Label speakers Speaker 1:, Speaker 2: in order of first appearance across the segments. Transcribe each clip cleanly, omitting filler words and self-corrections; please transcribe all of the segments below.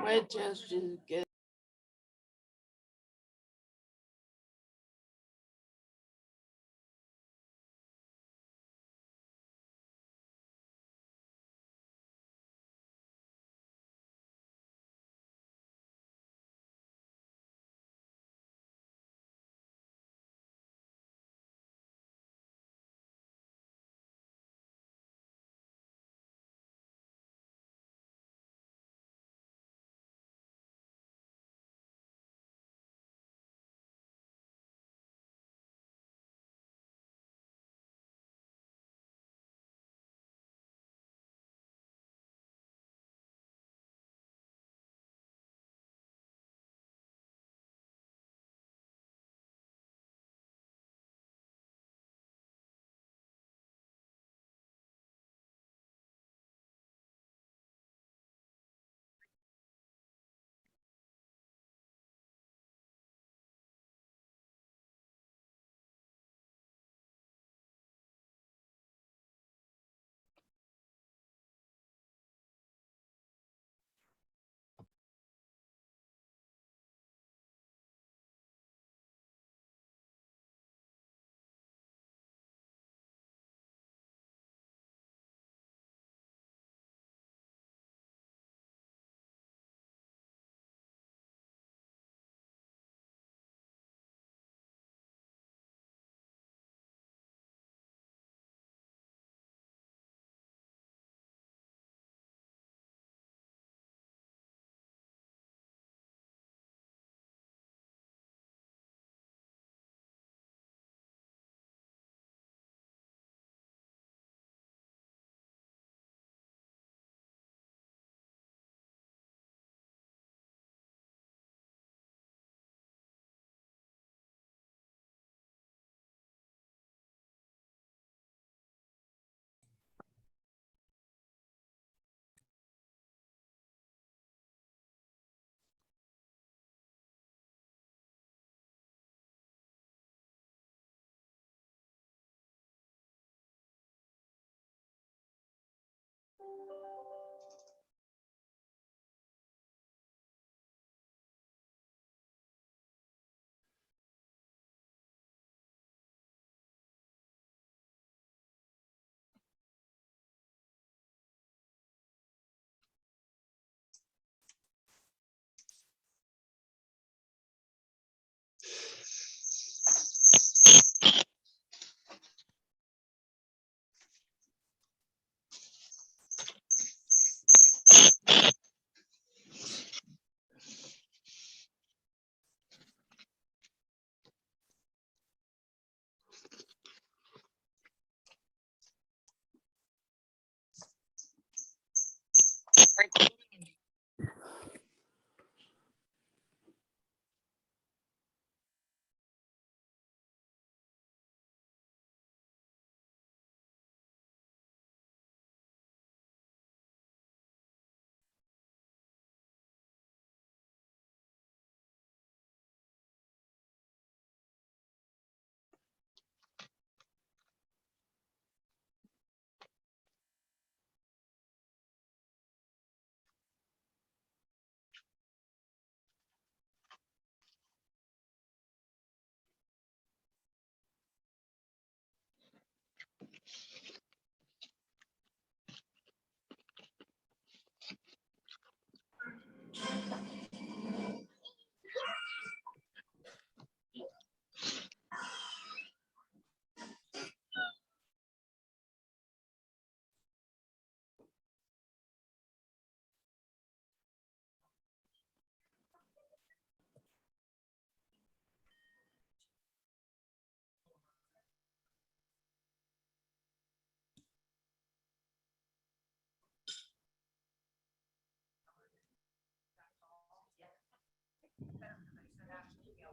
Speaker 1: Wait, just get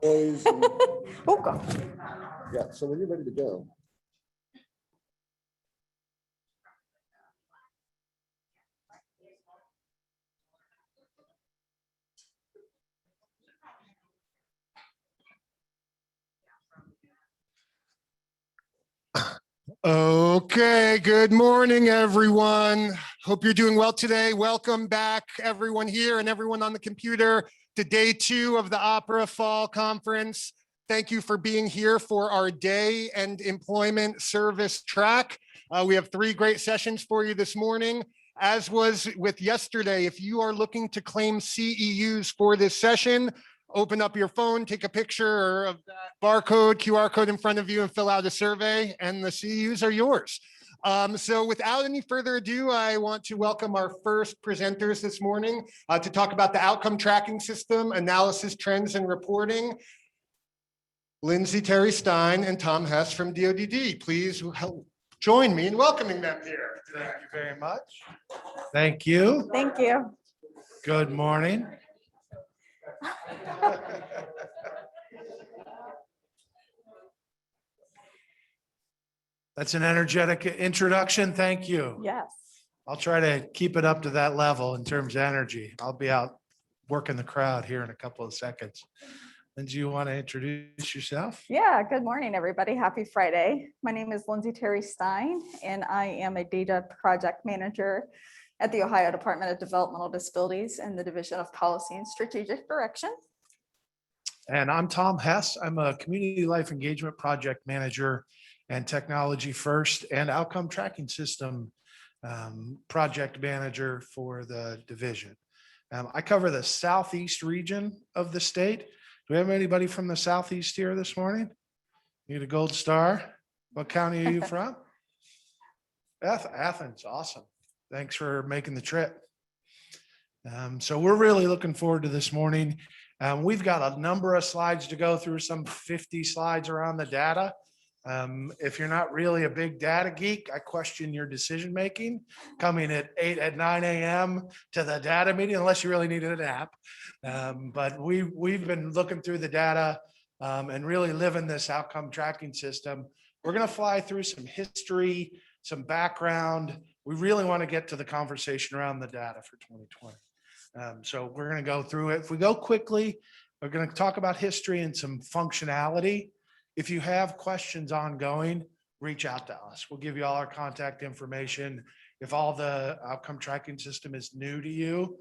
Speaker 2: Boys and-
Speaker 3: Oh, God.
Speaker 2: Yeah, so when you're ready to go.
Speaker 4: Okay, good morning, everyone. Hope you're doing well today. Welcome back, everyone here and everyone on the computer, to day 2 of the OPRA Fall Conference. Thank you for being here for our day and employment service track. We have 3 great sessions for you this morning. As was with yesterday, if you are looking to claim CEUs for this session, open up your phone, take a picture of that barcode, QR code in front of you and fill out a survey, and the CEUs are yours. So without any further ado, I want to welcome our first presenters this morning to talk about the outcome tracking system, analysis, trends, and reporting. Lindsay Terry Stein and Tom Hess from DODD. Please join me in welcoming them here.
Speaker 5: Thank you very much. Thank you.
Speaker 3: Thank you.
Speaker 5: Good morning. That's an energetic introduction. Thank you.
Speaker 3: Yes.
Speaker 5: I'll try to keep it up to that level in terms of energy. I'll be out working the crowd here in a couple of seconds. Lindsay, you want to introduce yourself?
Speaker 3: Yeah. Good morning, everybody. Happy Friday. My name is Lindsay Terry Stein, and I am a data project manager at the Ohio Department of Developmental Disabilities in the Division of Policy and Strategic Direction.
Speaker 5: And I'm Tom Hess. I'm a community life engagement project manager and technology first and outcome tracking system project manager for the division. I cover the southeast region of the state. Do we have anybody from the southeast here this morning? Need a gold star? What county are you from? Athens. Awesome. Thanks for making the trip. So we're really looking forward to this morning. We've got a number of slides to go through, some 50 slides around the data. If you're not really a big data geek, I question your decision-making coming at 9 a.m. to the data meeting, unless you really needed a nap. But we've been looking through the data and really living this outcome tracking system. We're going to fly through some history, some background. We really want to get to the conversation around the data for 2020. So we're going to go through it. If we go quickly, we're going to talk about history and some functionality. If you have questions ongoing, reach out to us. We'll give you all our contact information. If all the outcome tracking system is new to you,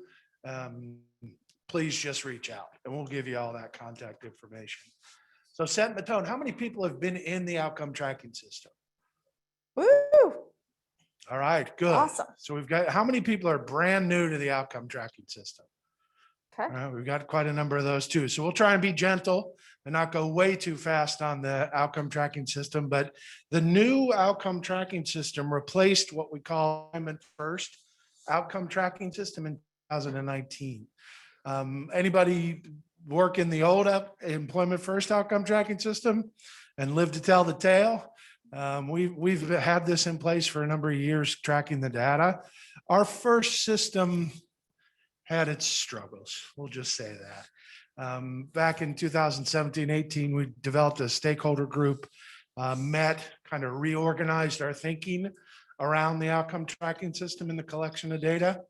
Speaker 5: please just reach out and we'll give you all that contact information. So setting the tone, how many people have been in the outcome tracking system?
Speaker 3: Woo!
Speaker 5: All right, good.
Speaker 3: Awesome.
Speaker 5: So we've got, how many people are brand new to the outcome tracking system?
Speaker 3: Okay.
Speaker 5: We've got quite a number of those too. So we'll try and be gentle and not go way too fast on the outcome tracking system. But the new outcome tracking system replaced what we call employment first outcome tracking system in 2019. Anybody work in the old employment first outcome tracking system and live to tell the tale? We've had this in place for a number of years, tracking the data. Our first system had its struggles. We'll just say that. Back in 2017-18, we developed a stakeholder group, met, kind of reorganized our thinking around the outcome tracking system and the collection of data,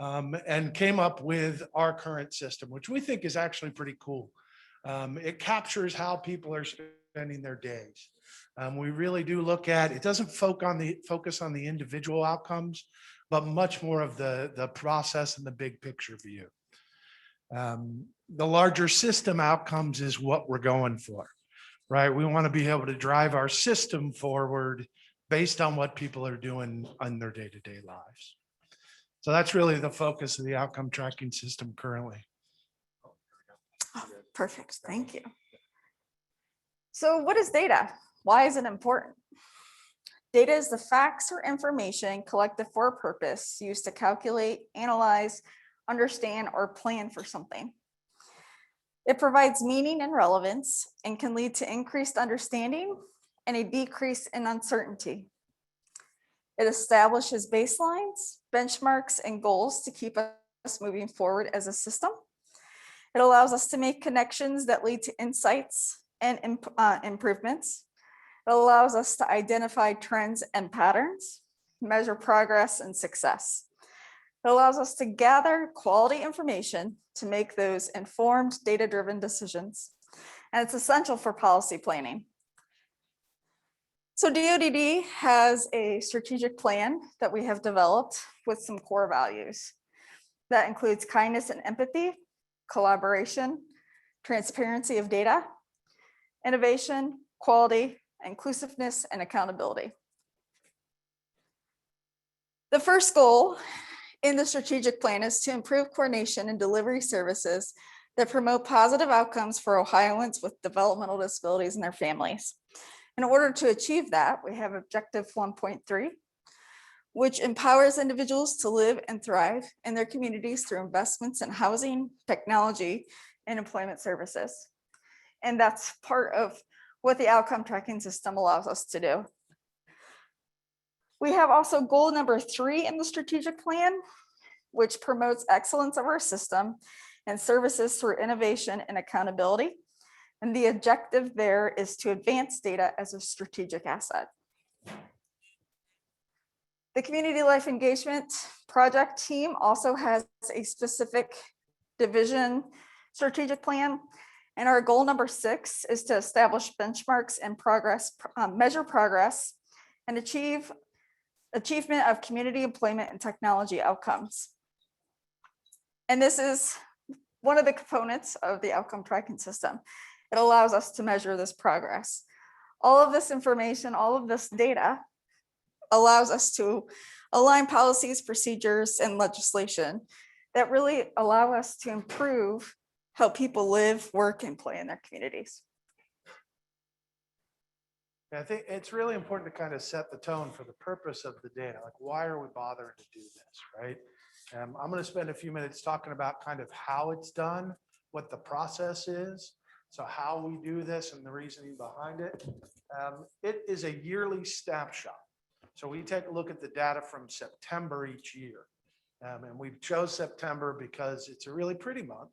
Speaker 5: and came up with our current system, which we think is actually pretty cool. It captures how people are spending their days. We really do look at, it doesn't focus on the individual outcomes, but much more of the process and the big picture view. The larger system outcomes is what we're going for, right? We want to be able to drive our system forward based on what people are doing on their day-to-day lives. So that's really the focus of the outcome tracking system currently.
Speaker 3: Oh, perfect. Thank you. So what is data? Why is it important? Data is the facts or information collected for a purpose used to calculate, analyze, understand, or plan for something. It provides meaning and relevance and can lead to increased understanding and a decrease in uncertainty. It establishes baselines, benchmarks, and goals to keep us moving forward as a system. It allows us to make connections that lead to insights and improvements. It allows us to identify trends and patterns, measure progress and success. It allows us to gather quality information to make those informed, data-driven decisions. And it's essential for policy planning. So DoDD has a strategic plan that we have developed with some core values. That includes kindness and empathy, collaboration, transparency of data, innovation, quality, inclusiveness, and accountability. The first goal in the strategic plan is to improve coordination and delivery services that promote positive outcomes for Ohioans with developmental disabilities and their families. In order to achieve that, we have objective 1.3, which empowers individuals to live and thrive in their communities through investments in housing, technology, and employment services. And that's part of what the outcome tracking system allows us to do. We have also goal number 3 in the strategic plan, which promotes excellence of our system and services through innovation and accountability. And the objective there is to advance data as a strategic asset. The Community Life Engagement Project team also has a specific division strategic plan. And our goal number 6 is to establish benchmarks and progress, measure progress, and achievement of community employment and technology outcomes. And this is one of the components of the outcome tracking system. It allows us to measure this progress. All of this information, all of this data allows us to align policies, procedures, and legislation that really allow us to improve how people live, work, and play in their communities.
Speaker 5: I think it's really important to kind of set the tone for the purpose of the data. Like, why are we bothering to do this, right? I'm going to spend a few minutes talking about kind of how it's done, what the process is, so how we do this and the reasoning behind it. It is a yearly snapshot. So we take a look at the data from September each year. And we chose September because it's a really pretty month.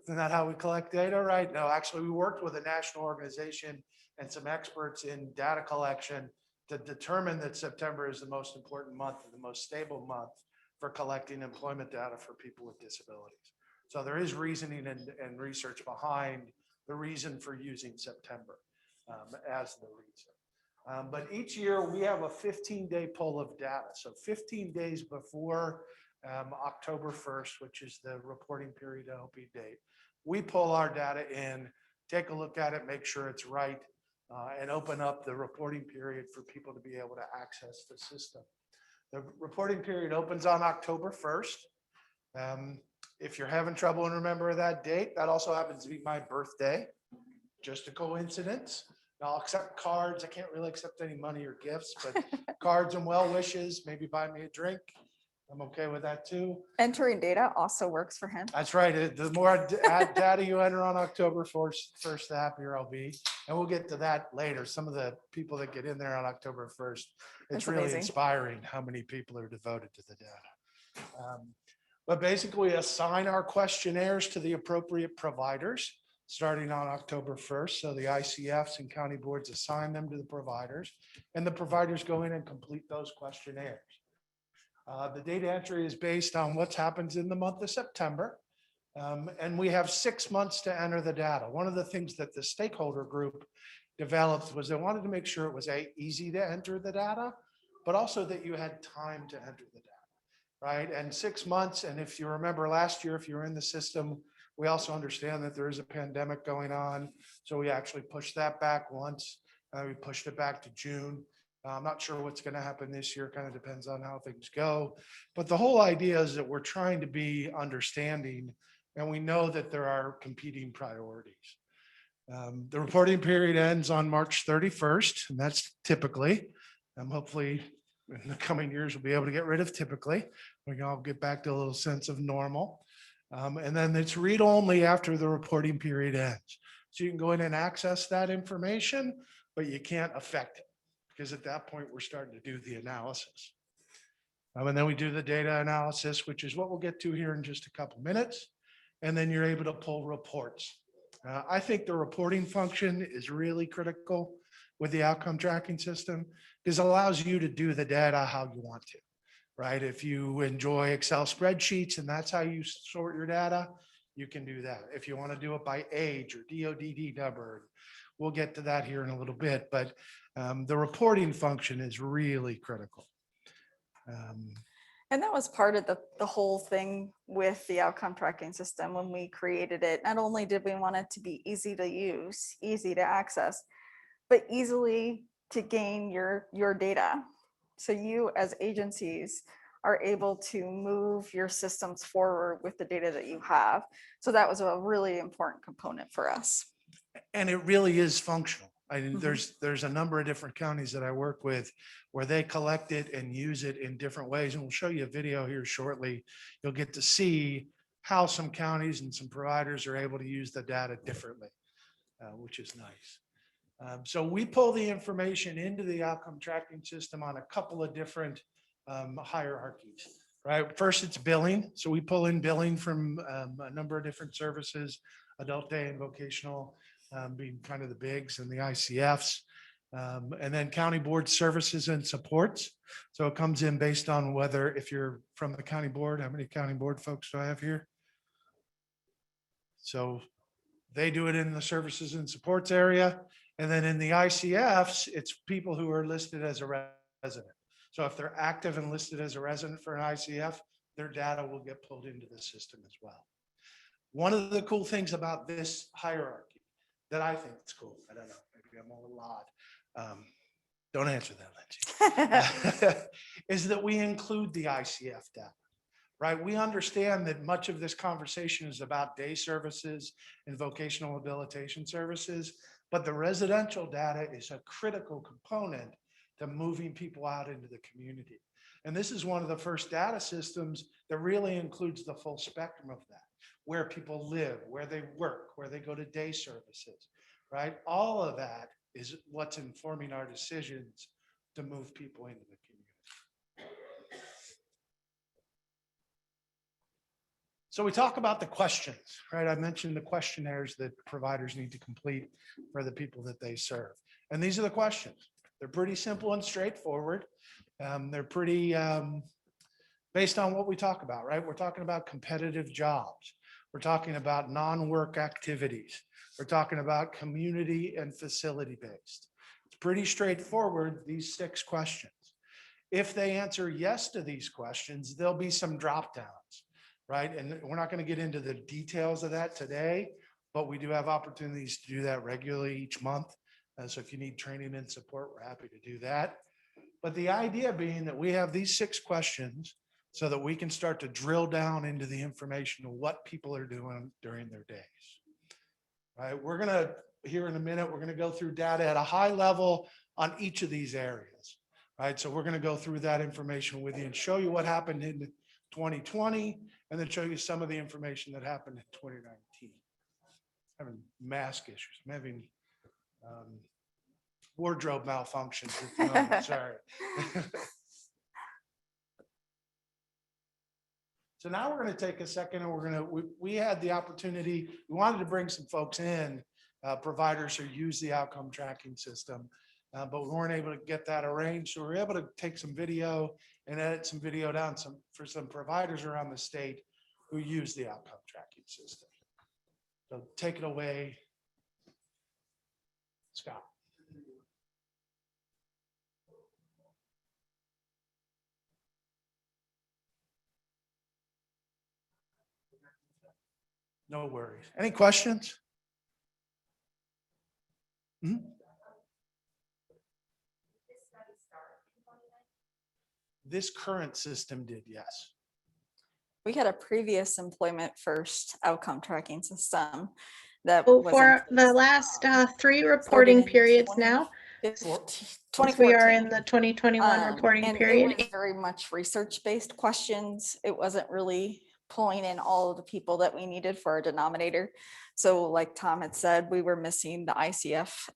Speaker 5: Isn't that how we collect data, right? No, actually, we worked with a national organization and some experts in data collection to determine that September is the most important month and the most stable month for collecting employment data for people with disabilities. So there is reasoning and research behind the reason for using September as the reason. But each year we have a 15-day pull of data. So 15 days before October 1st, which is the reporting period OP date, we pull our data in, take a look at it, make sure it's right, and open up the reporting period for people to be able to access the system. The reporting period opens on October 1st. If you're having trouble and remember that date, that also happens to be my birthday. Just a coincidence. I'll accept cards. I can't really accept any money or gifts, but cards and well wishes, maybe buy me a drink. I'm okay with that too.
Speaker 3: Entering data also works for him.
Speaker 5: That's right. The more data you enter on October 1st, the happier I'll be. And we'll get to that later. Some of the people that get in there on October 1st, it's
Speaker 3: That's
Speaker 5: really
Speaker 3: amazing.
Speaker 5: inspiring how many people are devoted to the data. But basically, we assign our questionnaires to the appropriate providers starting on October 1st. So the ICFs and county boards assign them to the providers, and the providers go in and complete those questionnaires. The data entry is based on what happens in the month of September. And we have 6 months to enter the data. One of the things that the stakeholder group developed was they wanted to make sure it was easy to enter the data, but also that you had time to enter the data, right? And 6 months, and if you remember last year, if you were in the system, we also understand that there is a pandemic going on. So we actually pushed that back once. We pushed it back to June. I'm not sure what's going to happen this year. Kind of depends on how things go. But the whole idea is that we're trying to be understanding, and we know that there are competing priorities. The reporting period ends on March 31st, and that's typically. Hopefully, in the coming years, we'll be able to get rid of typically. We can all get back to a little sense of normal. And then it's read-only after the reporting period ends. So you can go in and access that information, but you can't affect it, because at that point, we're starting to do the analysis. And then we do the data analysis, which is what we'll get to here in just a couple minutes. and then you're able to pull reports. I think the reporting function is really critical with the outcome tracking system because it allows you to do the data how you want to, right? If you enjoy Excel spreadsheets and that's how you sort your data, you can do that. If you want to do it by age or DODD number, we'll get to that here in a little bit, but the reporting function is really critical.
Speaker 3: And that was part of the whole thing with the outcome tracking system when we created it. Not only did we want it to be easy to use, easy to access, but easily to gain your data. So you as agencies are able to move your systems forward with the data that you have. So that was a really important component for us.
Speaker 5: And it really is functional. I mean,
Speaker 3: Mhm.
Speaker 5: there's a number of different counties that I work with where they collect it and use it in different ways. And we'll show you a video here shortly. You'll get to see how some counties and some providers are able to use the data differently, which is nice. So we pull the information into the outcome tracking system on a couple of different hierarchies, right? First, it's billing. So we pull in billing from a number of different services, adult day and vocational being kind of the bigs and the ICFs. And then county board services and supports. So it comes in based on whether, if you're from the county board, how many county board folks do I have here? So they do it in the services and supports area. And then in the ICFs, it's people who are listed as a resident. So if they're active and listed as a resident for an ICF, their data will get pulled into the system as well. One of the cool things about this hierarchy that I think is cool, I don't know, maybe I'm a little odd. Don't answer that, Lindsay. Is that we include the ICF data, right? We understand that much of this conversation is about day services and vocational rehabilitation services, but the residential data is a critical component to moving people out into the community. And this is one of the first data systems that really includes the full spectrum of that, where people live, where they work, where they go to day services, right? All of that is what's informing our decisions to move people into the community. So we talk about the questions, right? I mentioned the questionnaires that providers need to complete for the people that they serve. And these are the questions. They're pretty simple and straightforward. They're pretty based on what we talk about, right? We're talking about competitive jobs. We're talking about non-work activities. We're talking about community and facility based. It's pretty straightforward, these 6 questions. If they answer yes to these questions, there'll be some drop downs, right? And we're not going to get into the details of that today, but we do have opportunities to do that regularly each month. So if you need training and support, we're happy to do that. But the idea being that we have these 6 questions so that we can start to drill down into the information of what people are doing during their days. Right? We're going to, here in a minute, we're going to go through data at a high level on each of these areas. Right? So we're going to go through that information with you and show you what happened in 2020 and then show you some of the information that happened in 2019. Having mask issues, I'm having wardrobe malfunctions at the moment, sorry. So now we're going to take a second and we had the opportunity, we wanted to bring some folks in, providers who use the outcome tracking system, but we weren't able to get that arranged. So we were able to take some video and edit some video down for some providers around the state who use the outcome tracking system. So take it away, Scott. No worries. Any questions? Hmm? This current system did, yes.
Speaker 3: We had a previous employment first outcome tracking system that
Speaker 6: So
Speaker 3: was
Speaker 6: for the last 3 reporting periods now, since we are in the 2021 reporting
Speaker 3: and
Speaker 6: period.
Speaker 3: it was very much research-based questions. It wasn't really pulling in all of the people that we needed for our denominator. So like Tom had said, we were missing the ICF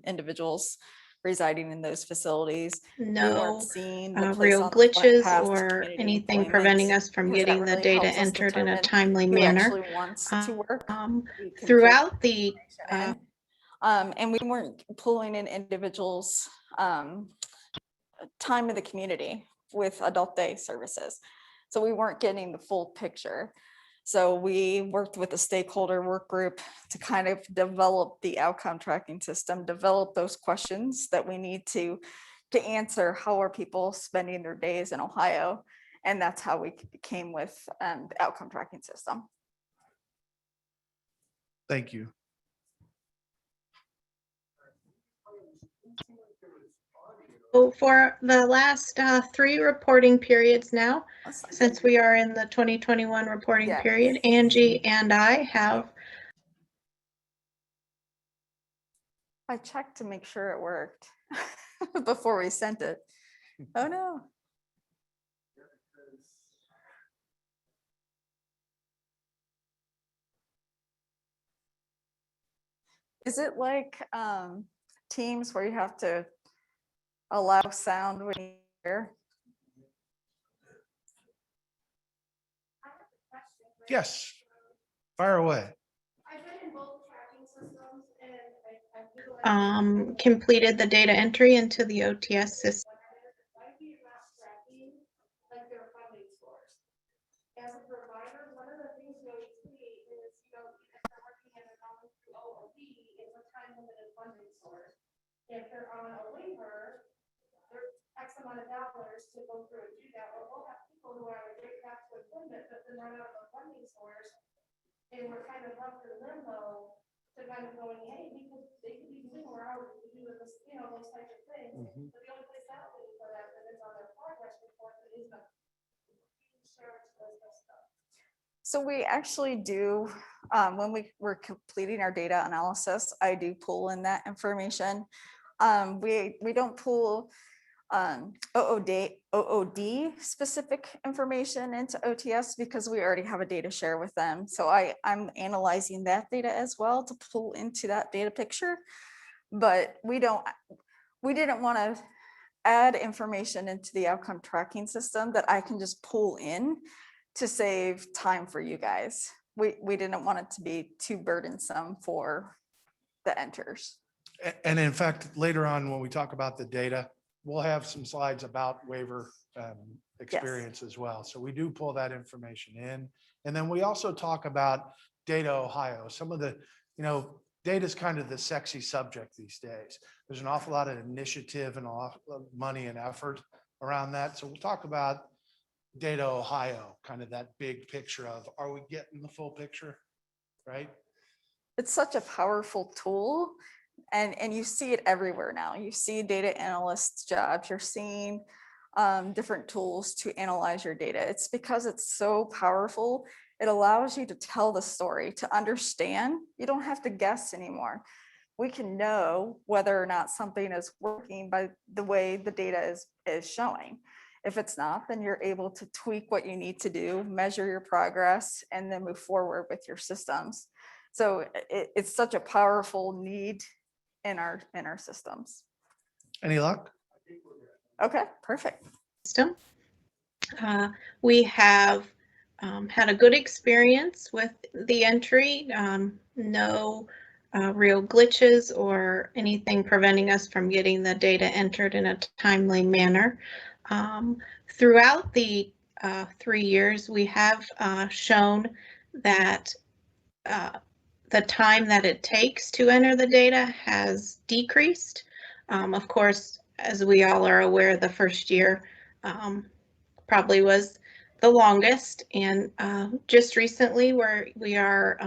Speaker 3: individuals. residing in those facilities. We
Speaker 6: No
Speaker 3: weren't seeing the place
Speaker 6: real
Speaker 3: on the
Speaker 6: glitches
Speaker 3: path to
Speaker 6: or
Speaker 3: community
Speaker 6: anything preventing
Speaker 3: employment,
Speaker 6: us from
Speaker 3: because that
Speaker 6: getting the
Speaker 3: really
Speaker 6: data
Speaker 3: helps us
Speaker 6: entered in a
Speaker 3: determine
Speaker 6: timely
Speaker 3: who
Speaker 6: manner.
Speaker 3: actually wants to work. We can pull
Speaker 6: Throughout the
Speaker 3: information in. And we weren't pulling in individuals' time in the community with adult day services. So we weren't getting the full picture. So we worked with a stakeholder work group to kind of develop the outcome tracking system, develop those questions that we need to answer. How are people spending their days in Ohio? And that's how we came with the outcome tracking system.
Speaker 5: Thank you.
Speaker 6: So for the last 3 reporting periods now, since we are in the 2021 reporting
Speaker 3: Yeah.
Speaker 6: period, Angie and I have.
Speaker 3: I checked to make sure it worked before we sent it. Oh no. Is it like Teams where you have to allow sound when you hear?
Speaker 5: Yes, fire away.
Speaker 6: Completed the data entry into the OTS system.
Speaker 7: As a provider, one of the things we always see is, if they're working in a OOD, it's a time-limited funding source. If they're on a waiver, there's X amount of dollars to go through and do that. Or we'll have people who are right back to employment, but then run out of a funding source. And we're kind of left in limbo to kind of going, hey, because they could be doing more hours to do this, those types of things. But the only place out there for that is on their progress report that is not.
Speaker 3: So we actually do, when we were completing our data analysis, I do pull in that information. We don't pull OOD specific information into OTS because we already have a data share with them. So I'm analyzing that data as well to pull into that data picture. But we didn't want to add information into the outcome tracking system that I can just pull in to save time for you guys. We didn't want it to be too burdensome for the enters.
Speaker 5: And in fact, later on, when we talk about the data, we'll have some slides about waiver experience as well. So we do pull that information in. And then we also talk about Data Ohio. Some of the, data is kind of the sexy subject these days. There's an awful lot of initiative and a lot of money and effort around that. So we'll talk about Data Ohio, kind of that big picture of, are we getting the full picture, right?
Speaker 3: It's such a powerful tool, and you see it everywhere now. You see data analysts' jobs, you're seeing different tools to analyze your data. It's because it's so powerful. It allows you to tell the story, to understand. You don't have to guess anymore. We can know whether or not something is working by the way the data is showing. If it's not, then you're able to tweak what you need to do, measure your progress, and then move forward with your systems. So it's such a powerful need in our systems.
Speaker 5: Any luck?
Speaker 3: Okay, perfect.
Speaker 6: System. We have had a good experience with the entry. No real glitches or anything preventing us from getting the data entered in a timely manner. Throughout the 3 years, we have shown that the time that it takes to enter the data has decreased. Of course, as we all are aware, the first year probably was the longest. And just recently, we are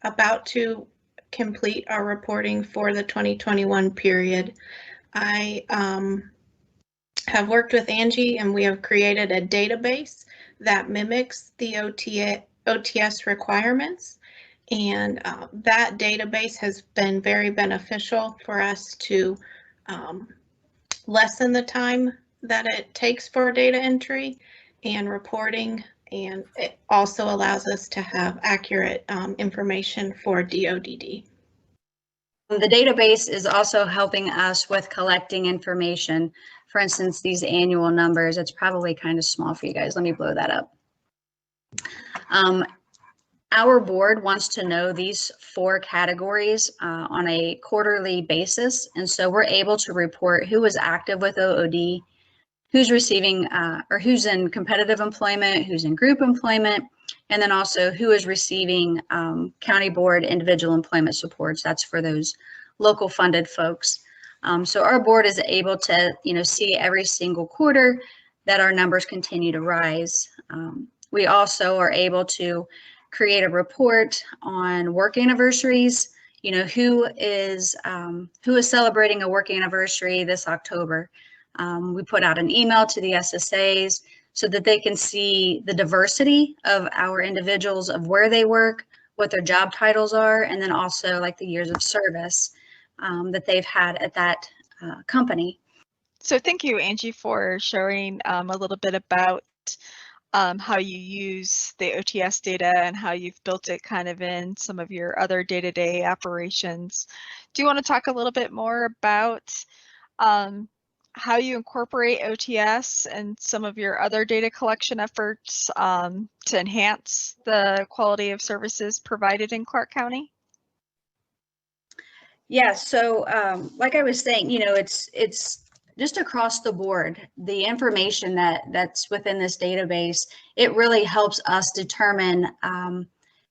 Speaker 6: about to complete our reporting for the 2021 period. I have worked with Angie, and we have created a database that mimics the OTS requirements. And that database has been very beneficial for us to lessen the time that it takes for data entry and reporting. And it also allows us to have accurate information for DODD.
Speaker 8: The database is also helping us with collecting information. For instance, these annual numbers, it's probably kind of small for you guys. Let me blow that up. Our board wants to know these 4 categories on a quarterly basis. And so we're able to report who is active with OOD, who's receiving or who's in competitive employment, who's in group employment, and then also who is receiving county board individual employment supports. That's for those local funded folks. So our board is able to, see every single quarter that our numbers continue to rise. We also are able to create a report on work anniversaries. Who is celebrating a work anniversary this October. We put out an email to the SSAs so that they can see the diversity of our individuals, of where they work, what their job titles are, and then also like the years of service that they've had at that company.
Speaker 9: So thank you, Angie, for sharing a little bit about how you use the OTS data and how you've built it kind of in some of your other day-to-day operations. Do you want to talk a little bit more about how you incorporate OTS and some of your other data collection efforts to enhance the quality of services provided in Clark County?
Speaker 8: Yeah, so like I was saying, it's just across the board, the information that's within this database, it really helps us determine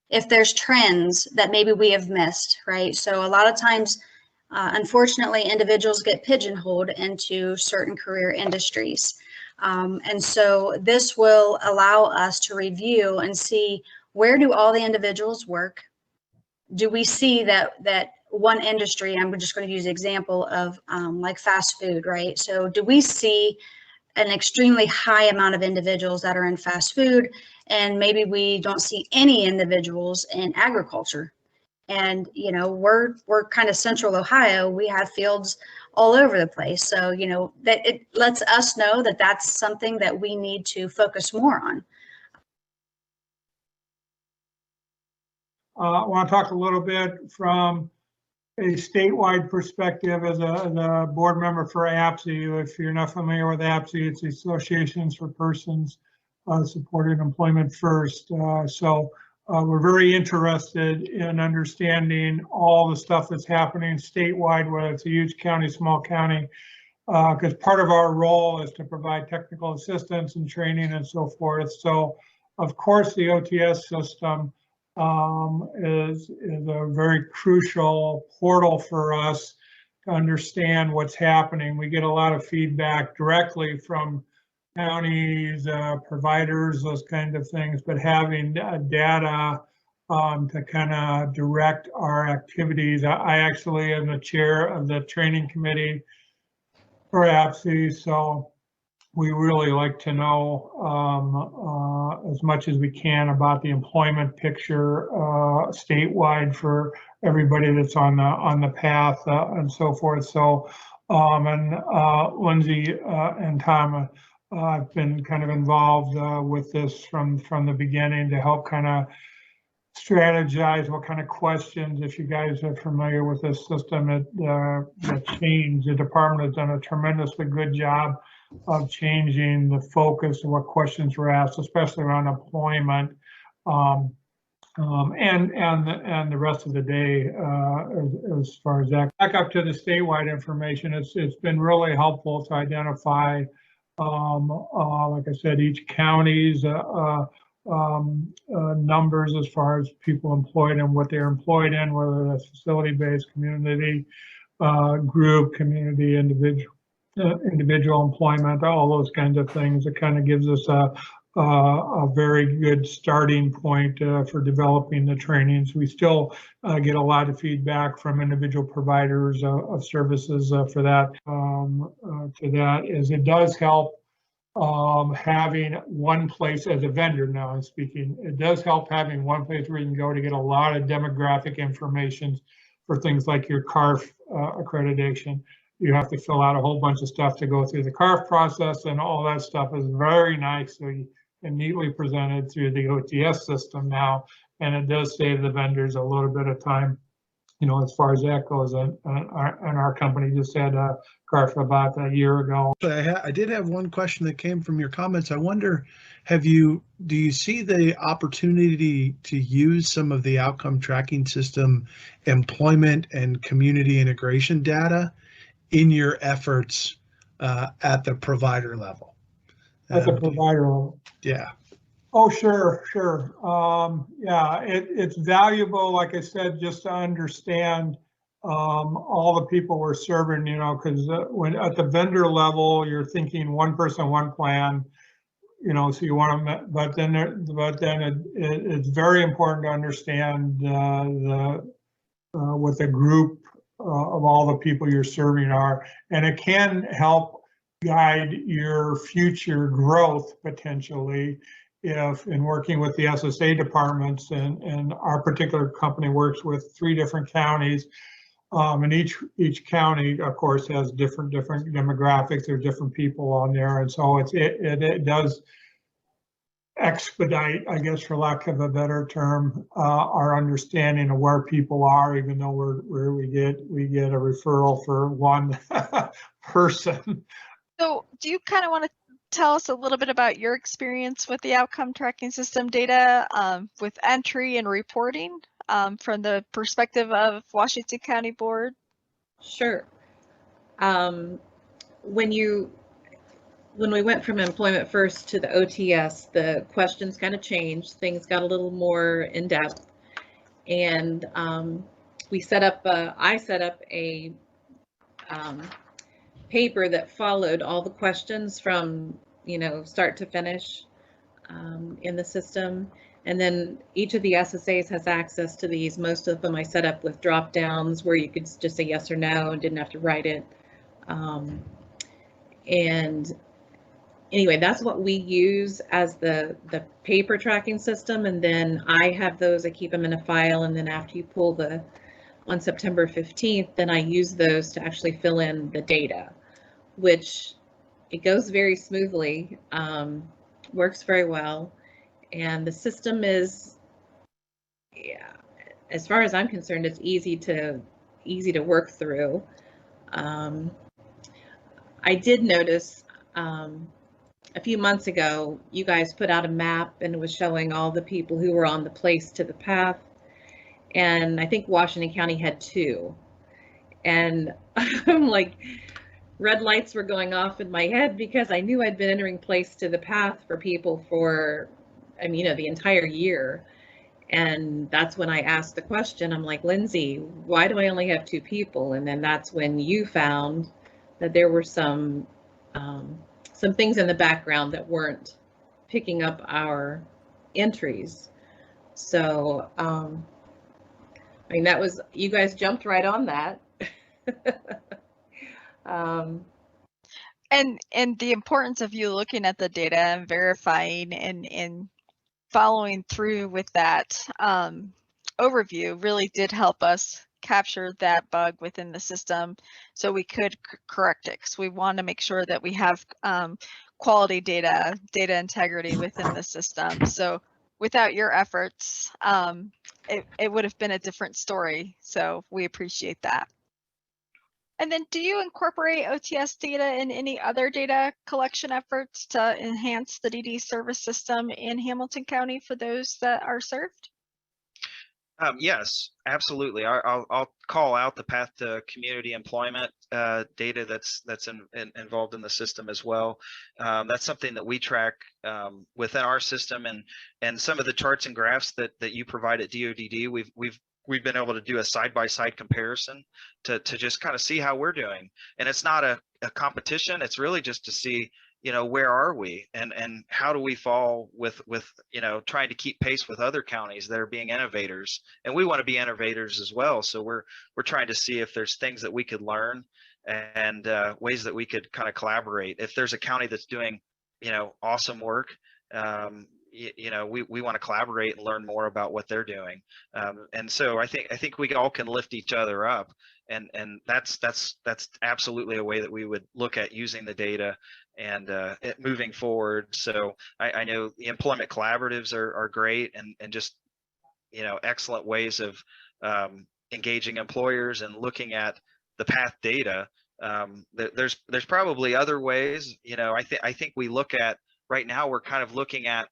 Speaker 8: if there's trends that maybe we have missed, right? So a lot of times, unfortunately, individuals get pigeonholed into certain career industries. And so this will allow us to review and see, where do all the individuals work? Do we see that one industry, I'm just going to use the example of like fast food, right? So do we see an extremely high amount of individuals that are in fast food, and maybe we don't see any individuals in agriculture? And, we're kind of central Ohio. We have fields all over the place. So, that it lets us know that that's something that we need to focus more on.
Speaker 10: I want to talk a little bit from a statewide perspective as a board member for APSI. If you're not familiar with APSI, it's the Associations for Persons Supporting Employment First. So we're very interested in understanding all the stuff that's happening statewide, whether it's a huge county, small county, because part of our role is to provide technical assistance and training and so forth. So of course the OTS system is a very crucial portal for us to understand what's happening. We get a lot of feedback directly from counties, providers, those kind of things, but having data to kind of direct our activities. I actually am the chair of the training committee for APSI, so we really like to know as much as we can about the employment picture statewide for everybody that's on the path and so forth. So, and Lindsay and Tom, I've been kind of involved with this from the beginning to help kind of strategize what kind of questions, if you guys are familiar with this system, that change. The department has done a tremendously good job of changing the focus of what questions were asked, especially around employment, and the rest of the day as far as that. Back up to the statewide information, it's been really helpful to identify, like I said, each county's numbers as far as people employed and what they're employed in, whether that's facility-based, community, group, community, individual employment, all those kinds of things. It kind of gives us a very good starting point for developing the trainings. We still get a lot of feedback from individual providers of services for that. To that is, it does help having one place as a vendor. Now I'm speaking, it does help having one place where you can go to get a lot of demographic information for things like your CARF accreditation. You have to fill out a whole bunch of stuff to go through the CARF process, and all that stuff is very nicely and neatly presented through the OTS system now, and it does save the vendors a little bit of time as far as that goes. And our company just had a graph about a year ago.
Speaker 5: I did have one question that came from your comments. I wonder, do you see the opportunity to use some of the outcome tracking system employment and community integration data in your efforts at the provider level?
Speaker 10: At the provider level.
Speaker 5: Yeah.
Speaker 10: Oh, sure. Yeah, it's valuable, like I said, just to understand all the people we're serving, because when at the vendor level, you're thinking one person, one plan, so you want to, but then it's very important to understand what the group of all the people you're serving are, and it can help guide your future growth potentially if in working with the SSA departments, and our particular company works with 3 different counties, and each county, of course, has different demographics. There's different people on there, and so it does expedite, I guess, for lack of a better term, our understanding of where people are, even though we get a referral for one person.
Speaker 9: So do you kind of want to tell us a little bit about your experience with the outcome tracking system data with entry and reporting from the perspective of Washington County Board?
Speaker 11: Sure. When we went from employment first to the OTS, the questions kind of changed. Things got a little more in depth, and I set up a paper that followed all the questions from start to finish in the system. And then each of the SSAs has access to these. Most of them I set up with drop downs where you could just say yes or no and didn't have to write it. And anyway, that's what we use as the paper tracking system. And then I have those, I keep them in a file. And then after you pull on September 15th, then I use those to actually fill in the data, which it goes very smoothly, works very well. And the system is, yeah, as far as I'm concerned, it's easy to work through. I did notice a few months ago, you guys put out a map and it was showing all the people who were on the place to the path. And I think Washington County had 2. And I'm like, red lights were going off in my head because I knew I'd been entering place to the path for people for, the entire year. And that's when I asked the question, I'm like, Lindsay, why do I only have 2 people? And then that's when you found that there were some things in the background that weren't picking up our entries. So, that was, you guys jumped right on that.
Speaker 9: And the importance of you looking at the data and verifying and following through with that overview really did help us capture that bug within the system so we could correct it, because we want to make sure that we have quality data integrity within the system. So without your efforts, it would have been a different story. So we appreciate that. And then do you incorporate OTS data in any other data collection efforts to enhance the DD service system in Hamilton County for those that are served?
Speaker 12: Yes, absolutely. I'll call out the path to community employment data that's involved in the system as well. That's something that we track within our system, and some of the charts and graphs that you provide at DODD, we've been able to do a side-by-side comparison to just kind of see how we're doing. And it's not a competition. It's really just to see, where are we and how do we fall with trying to keep pace with other counties that are being innovators, and we want to be innovators as well. So we're trying to see if there's things that we could learn and ways that we could kind of collaborate. If there's a county that's doing awesome work, we want to collaborate and learn more about what they're doing. And so I think we all can lift each other up, and that's absolutely a way that we would look at using the data and moving forward. So I know the employment collaboratives are great and just excellent ways of engaging employers and looking at the path data. There's probably other ways. I think we look at right now, we're kind of looking at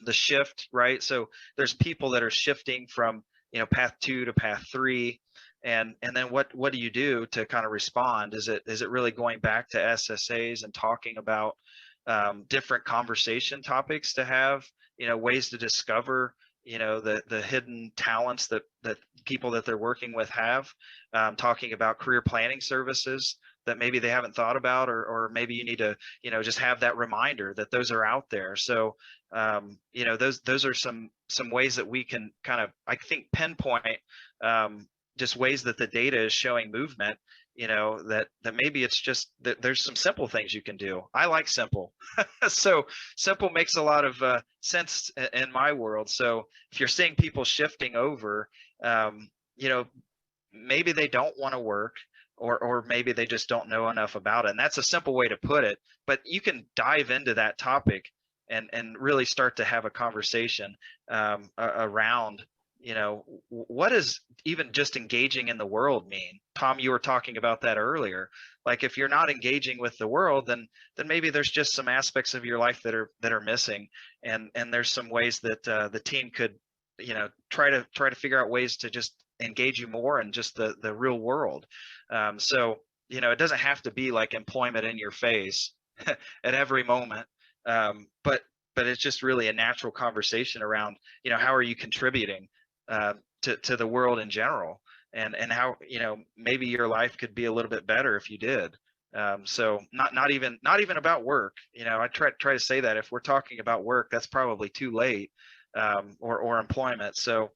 Speaker 12: the shift, right? So there's people that are shifting from path 2 to path 3, and then what do you do to kind of respond? Is it really going back to SSAs and talking about different conversation topics to have, ways to discover the hidden talents that people that they're working with have, talking about career planning services that maybe they haven't thought about, or maybe you need to just have that reminder that those are out there. So those are some ways that we can kind of, I think, pinpoint just ways that the data is showing movement, that maybe it's just that there's some simple things you can do. I like simple. So simple makes a lot of sense in my world. So if you're seeing people shifting over, maybe they don't want to work, or maybe they just don't know enough about it. And that's a simple way to put it, but you can dive into that topic and really start to have a conversation around, what does even just engaging in the world mean? Tom, you were talking about that earlier. Like, if you're not engaging with the world, then maybe there's just some aspects of your life that are missing, and there's some ways that the team could, try to figure out ways to just engage you more in just the real world. So it doesn't have to be like employment in your face at every moment, but it's just really a natural conversation around, how are you contributing to the world in general, and how maybe your life could be a little bit better if you did. So not even about work. I try to say that if we're talking about work, that's probably too late, or employment. So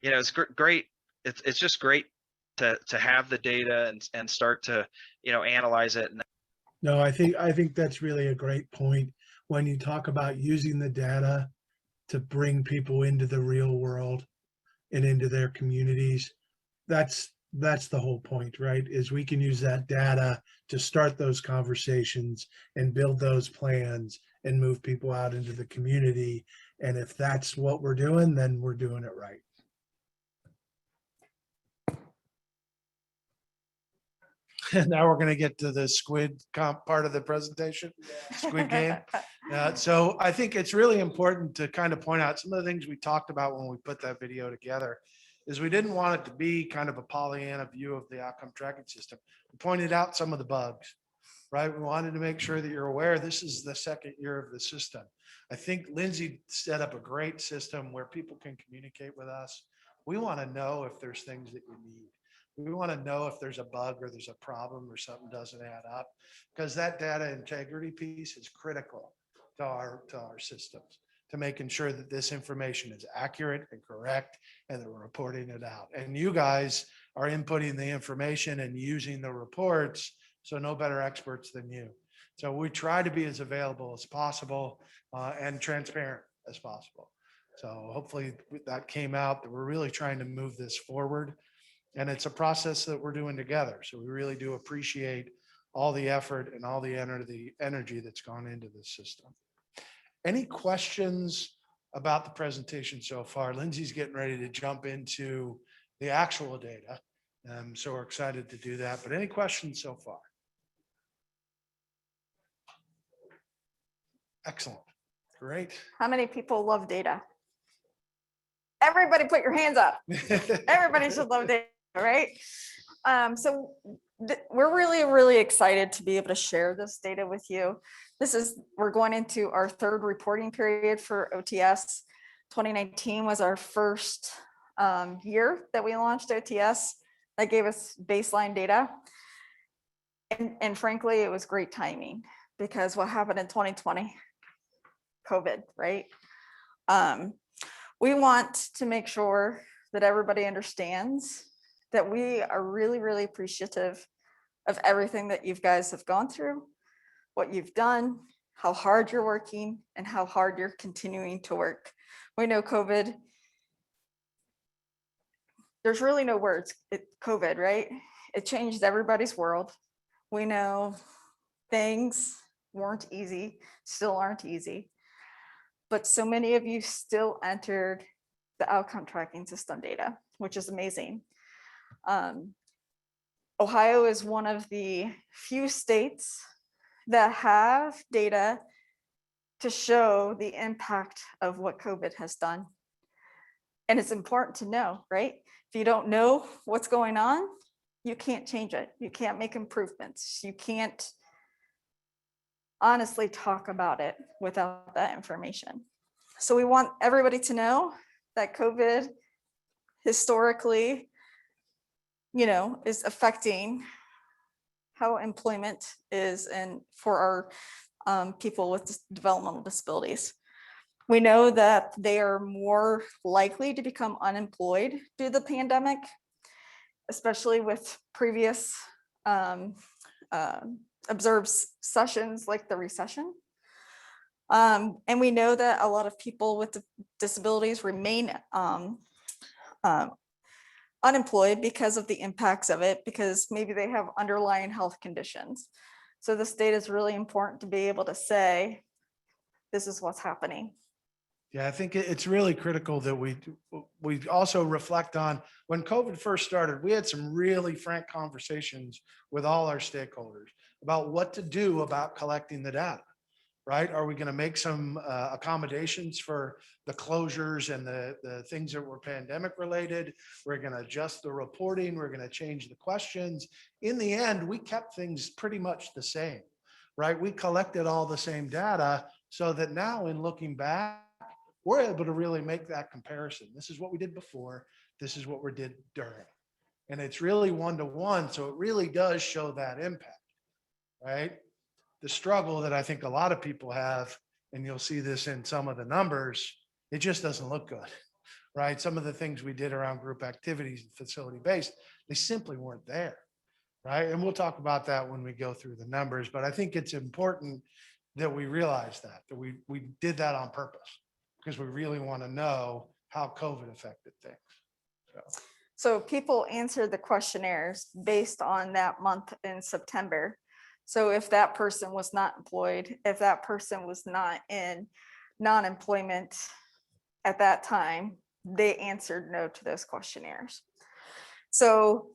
Speaker 12: it's great. It's just great to have the data and start to analyze it.
Speaker 5: No, I think that's really a great point when you talk about using the data to bring people into the real world and into their communities. That's the whole point, right? Is we can use that data to start those conversations and build those plans and move people out into the community. And if that's what we're doing, then we're doing it right. Now we're going to get to the squid comp part of the presentation, squid game. So I think it's really important to kind of point out some of the things we talked about when we put that video together. Is we didn't want it to be kind of a Pollyanna view of the outcome tracking system. We pointed out some of the bugs, right? We wanted to make sure that you're aware this is the second year of the system. I think Lindsay set up a great system where people can communicate with us. We want to know if there's things that you need. We want to know if there's a bug or there's a problem or something doesn't add up, because that data integrity piece is critical to our systems, to making sure that this information is accurate and correct and that we're reporting it out. And you guys are inputting the information and using the reports, so no better experts than you. So we try to be as available as possible and transparent as possible. So hopefully that came out, that we're really trying to move this forward. And it's a process that we're doing together. So we really do appreciate all the effort and all the energy that's gone into this system. Any questions about the presentation so far? Lindsay's getting ready to jump into the actual data. So we're excited to do that. But any questions so far? Excellent. Great.
Speaker 3: How many people love data? Everybody put your hands up. Everybody should love data, right? So we're really, really excited to be able to share this data with you. We're going into our third reporting period for OTS. 2019 was our first year that we launched OTS. That gave us baseline data. And frankly, it was great timing, because what happened in 2020? COVID, right? We want to make sure that everybody understands that we are really, really appreciative of everything that you guys have gone through, what you've done, how hard you're working, and how hard you're continuing to work. We know COVID, there's really no words, COVID, right? It changed everybody's world. We know things weren't easy, still aren't easy, but so many of you still entered the outcome tracking system data. which is amazing. Ohio is one of the few states that have data to show the impact of what COVID has done. And it's important to know, right? If you don't know what's going on, you can't change it. You can't make improvements. You can't honestly talk about it without that information. So we want everybody to know that COVID historically, is affecting how employment is and for our people with developmental disabilities. We know that they are more likely to become unemployed due to the pandemic, especially with previous observed sessions like the recession. And we know that a lot of people with disabilities remain unemployed because of the impacts of it, because maybe they have underlying health conditions. So this data is really important to be able to say, this is what's happening.
Speaker 5: Yeah, I think it's really critical that we also reflect on when COVID first started, we had some really frank conversations with all our stakeholders about what to do about collecting the data, right? Are we going to make some accommodations for the closures and the things that were pandemic related? We're going to adjust the reporting. We're going to change the questions. In the end, we kept things pretty much the same, right? We collected all the same data so that now in looking back, we're able to really make that comparison. This is what we did before. This is what we did during. And it's really one-to-one. So it really does show that impact, right? The struggle that I think a lot of people have, and you'll see this in some of the numbers, it just doesn't look good, right? Some of the things we did around group activities and facility-based, they simply weren't there, right? And we'll talk about that when we go through the numbers, but I think it's important that we realize that we did that on purpose because we really want to know how COVID affected things.
Speaker 3: So people answered the questionnaires based on that month in September. So if that person was not employed, if that person was not in non-employment at that time, they answered no to those questionnaires. So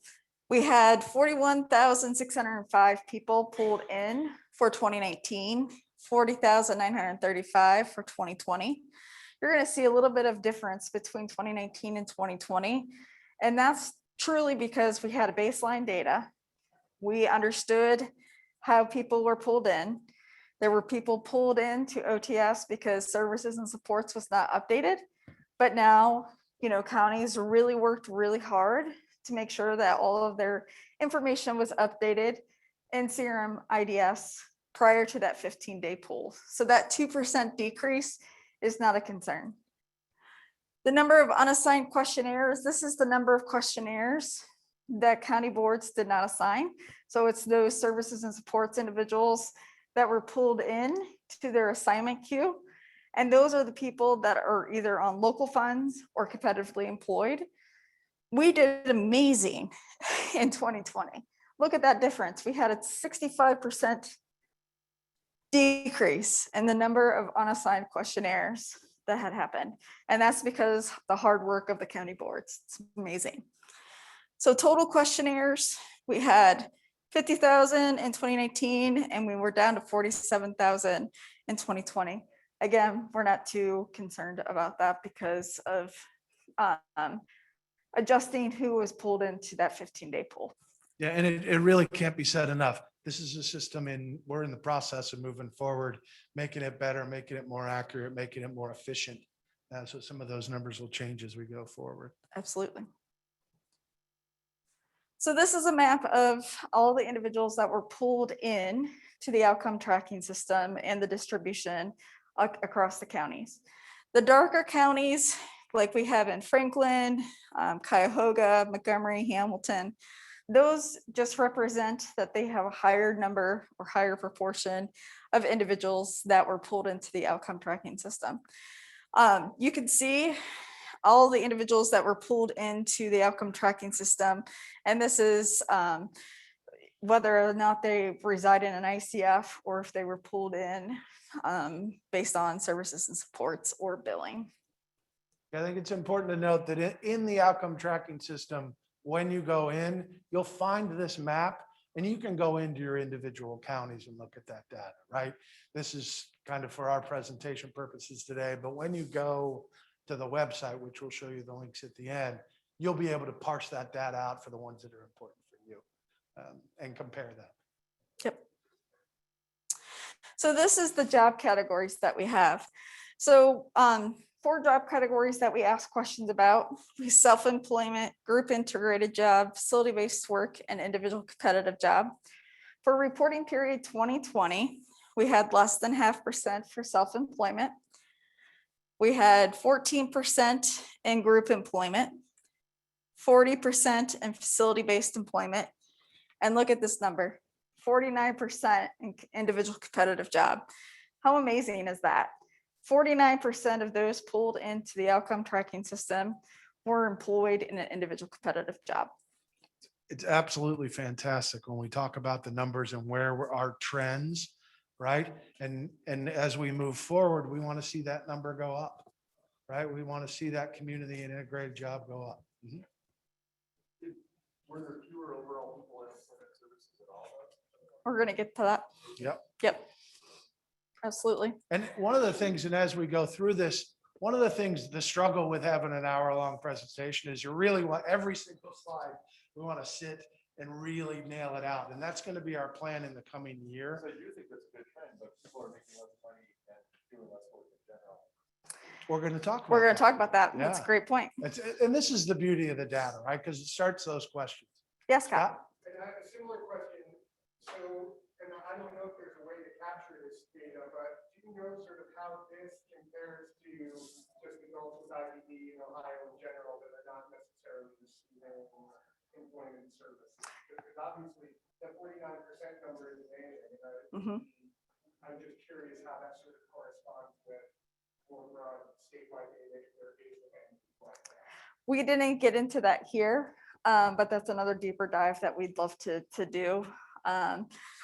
Speaker 3: we had 41,605 people pulled in for 2019, 40,935 for 2020. You're going to see a little bit of difference between 2019 and 2020. And that's truly because we had a baseline data. We understood how people were pulled in. There were people pulled into OTS because services and supports was not updated. But now, counties really worked really hard to make sure that all of their information was updated in CRM IDS prior to that 15-day pull. So that 2% decrease is not a concern. The number of unassigned questionnaires, this is the number of questionnaires that county boards did not assign. So it's those services and supports individuals that were pulled in to their assignment queue. And those are the people that are either on local funds or competitively employed. We did amazing in 2020. Look at that difference. We had a 65% decrease in the number of unassigned questionnaires that had happened. And that's because the hard work of the county boards. It's amazing. So total questionnaires, we had 50,000 in 2019, and we were down to 47,000 in 2020. Again, we're not too concerned about that because of adjusting who was pulled into that 15-day pool.
Speaker 5: Yeah, and it really can't be said enough. This is a system and we're in the process of moving forward, making it better, making it more accurate, making it more efficient. So some of those numbers will change as we go forward.
Speaker 3: Absolutely. So this is a map of all the individuals that were pulled in to the outcome tracking system and the distribution across the counties. The darker counties, like we have in Franklin, Cuyahoga, Montgomery, Hamilton, those just represent that they have a higher number or higher proportion of individuals that were pulled into the outcome tracking system. You can see all the individuals that were pulled into the outcome tracking system. And this is whether or not they reside in an ICF or if they were pulled in based on services and supports or billing.
Speaker 5: I think it's important to note that in the outcome tracking system, when you go in, you'll find this map and you can go into your individual counties and look at that data, right? This is kind of for our presentation purposes today, but when you go to the website, which we'll show you the links at the end, you'll be able to parse that data out for the ones that are important for you and compare them.
Speaker 3: Yep. So this is the job categories that we have. So 4 job categories that we ask questions about: self-employment, group integrated job, facility-based work, and individual competitive job. For reporting period 2020, we had less than 0.5% for self-employment. We had 14% in group employment, 40% in facility-based employment, and look at this number, 49% in individual competitive job. How amazing is that? 49% of those pulled into the outcome tracking system were employed in an individual competitive job.
Speaker 5: It's absolutely fantastic when we talk about the numbers and where our trends, right? And as we move forward, we want to see that number go up, right? We want to see that community and integrated job go up. Mhm.
Speaker 2: Were there fewer overall people in employment services at all?
Speaker 3: We're going to get to that.
Speaker 5: Yep.
Speaker 3: Yep. Absolutely.
Speaker 5: And one of the things, and as we go through this, one of the things, the struggle with having an hour-long presentation is you really want every single slide, we want to sit and really nail it out. And that's going to be our plan in the coming year.
Speaker 2: So you think that's a good trend, but people are making less money and doing less work in general.
Speaker 5: We're going to talk about
Speaker 3: We're going
Speaker 5: that.
Speaker 3: to talk about that. That's a
Speaker 5: Yeah.
Speaker 3: great point.
Speaker 5: And this is the beauty of the data, right? Because it starts those questions.
Speaker 3: Yes, Scott.
Speaker 5: Scott?
Speaker 10: And I have a similar question. So, and I don't know if there's a way to capture this data, but do you know sort of how this compares to just adults with IDD in Ohio in general that are not necessarily receiving employment services? Because obviously that 49% number is amazing. I'm just curious how that sort of corresponds with more broad statewide data if there is anything like that.
Speaker 3: We didn't get into that here, but that's another deeper dive that we'd love to do.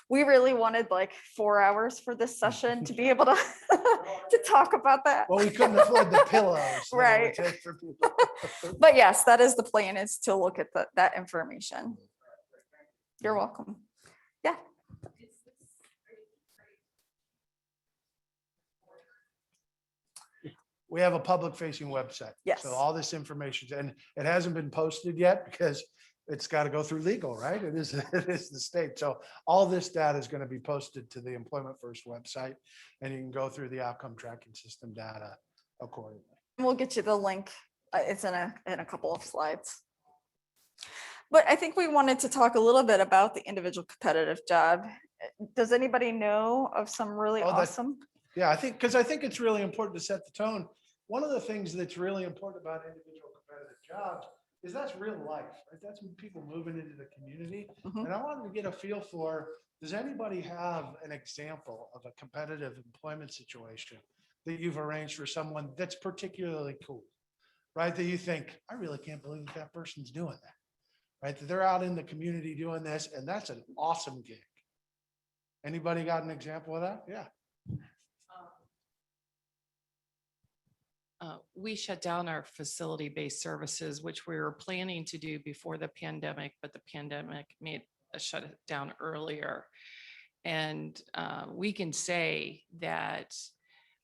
Speaker 3: We really wanted like 4 hours for this session to be able to to talk about that.
Speaker 5: Well, we couldn't afford the pillows. that it would
Speaker 3: Right.
Speaker 5: take for people.
Speaker 3: But yes, that is the plan, is to look at that information. You're welcome. Yeah.
Speaker 5: We have a public facing website.
Speaker 3: Yes.
Speaker 5: So all this information, and it hasn't been posted yet because it's got to go through legal, right? It is the state. So all this data is going to be posted to the Employment First website, and you can go through the outcome tracking system data accordingly.
Speaker 3: We'll get you the link. It's in a couple of slides. But I think we wanted to talk a little bit about the individual competitive job. Does anybody know of some really awesome?
Speaker 5: Yeah, I think it's really important to set the tone. One of the things that's really important about individual competitive jobs is that's real life, right? That's when people moving into the community. And I wanted to get a feel for, does anybody have an example of a competitive employment situation that you've arranged for someone that's particularly cool, right? That you think, I really can't believe that person's doing that, right? That they're out in the community doing this, and that's an awesome gig. Anybody got an example of that? Yeah.
Speaker 1: We shut down our facility-based services, which we were planning to do before the pandemic, but the pandemic made us shut it down earlier. And we can say that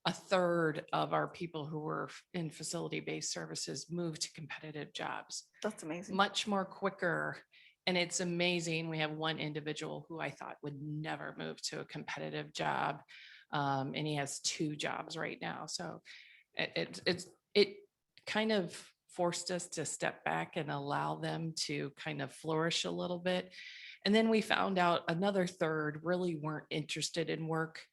Speaker 1: 1/3 of our people who were in facility-based services moved to competitive jobs.
Speaker 3: That's amazing.
Speaker 1: Much more quicker. And it's amazing. We have one individual who I thought would never move to a competitive job. And he has 2 jobs right now. So it kind of forced us to step back and allow them to kind of flourish a little bit. And then we found out another 1/3 really weren't interested in work.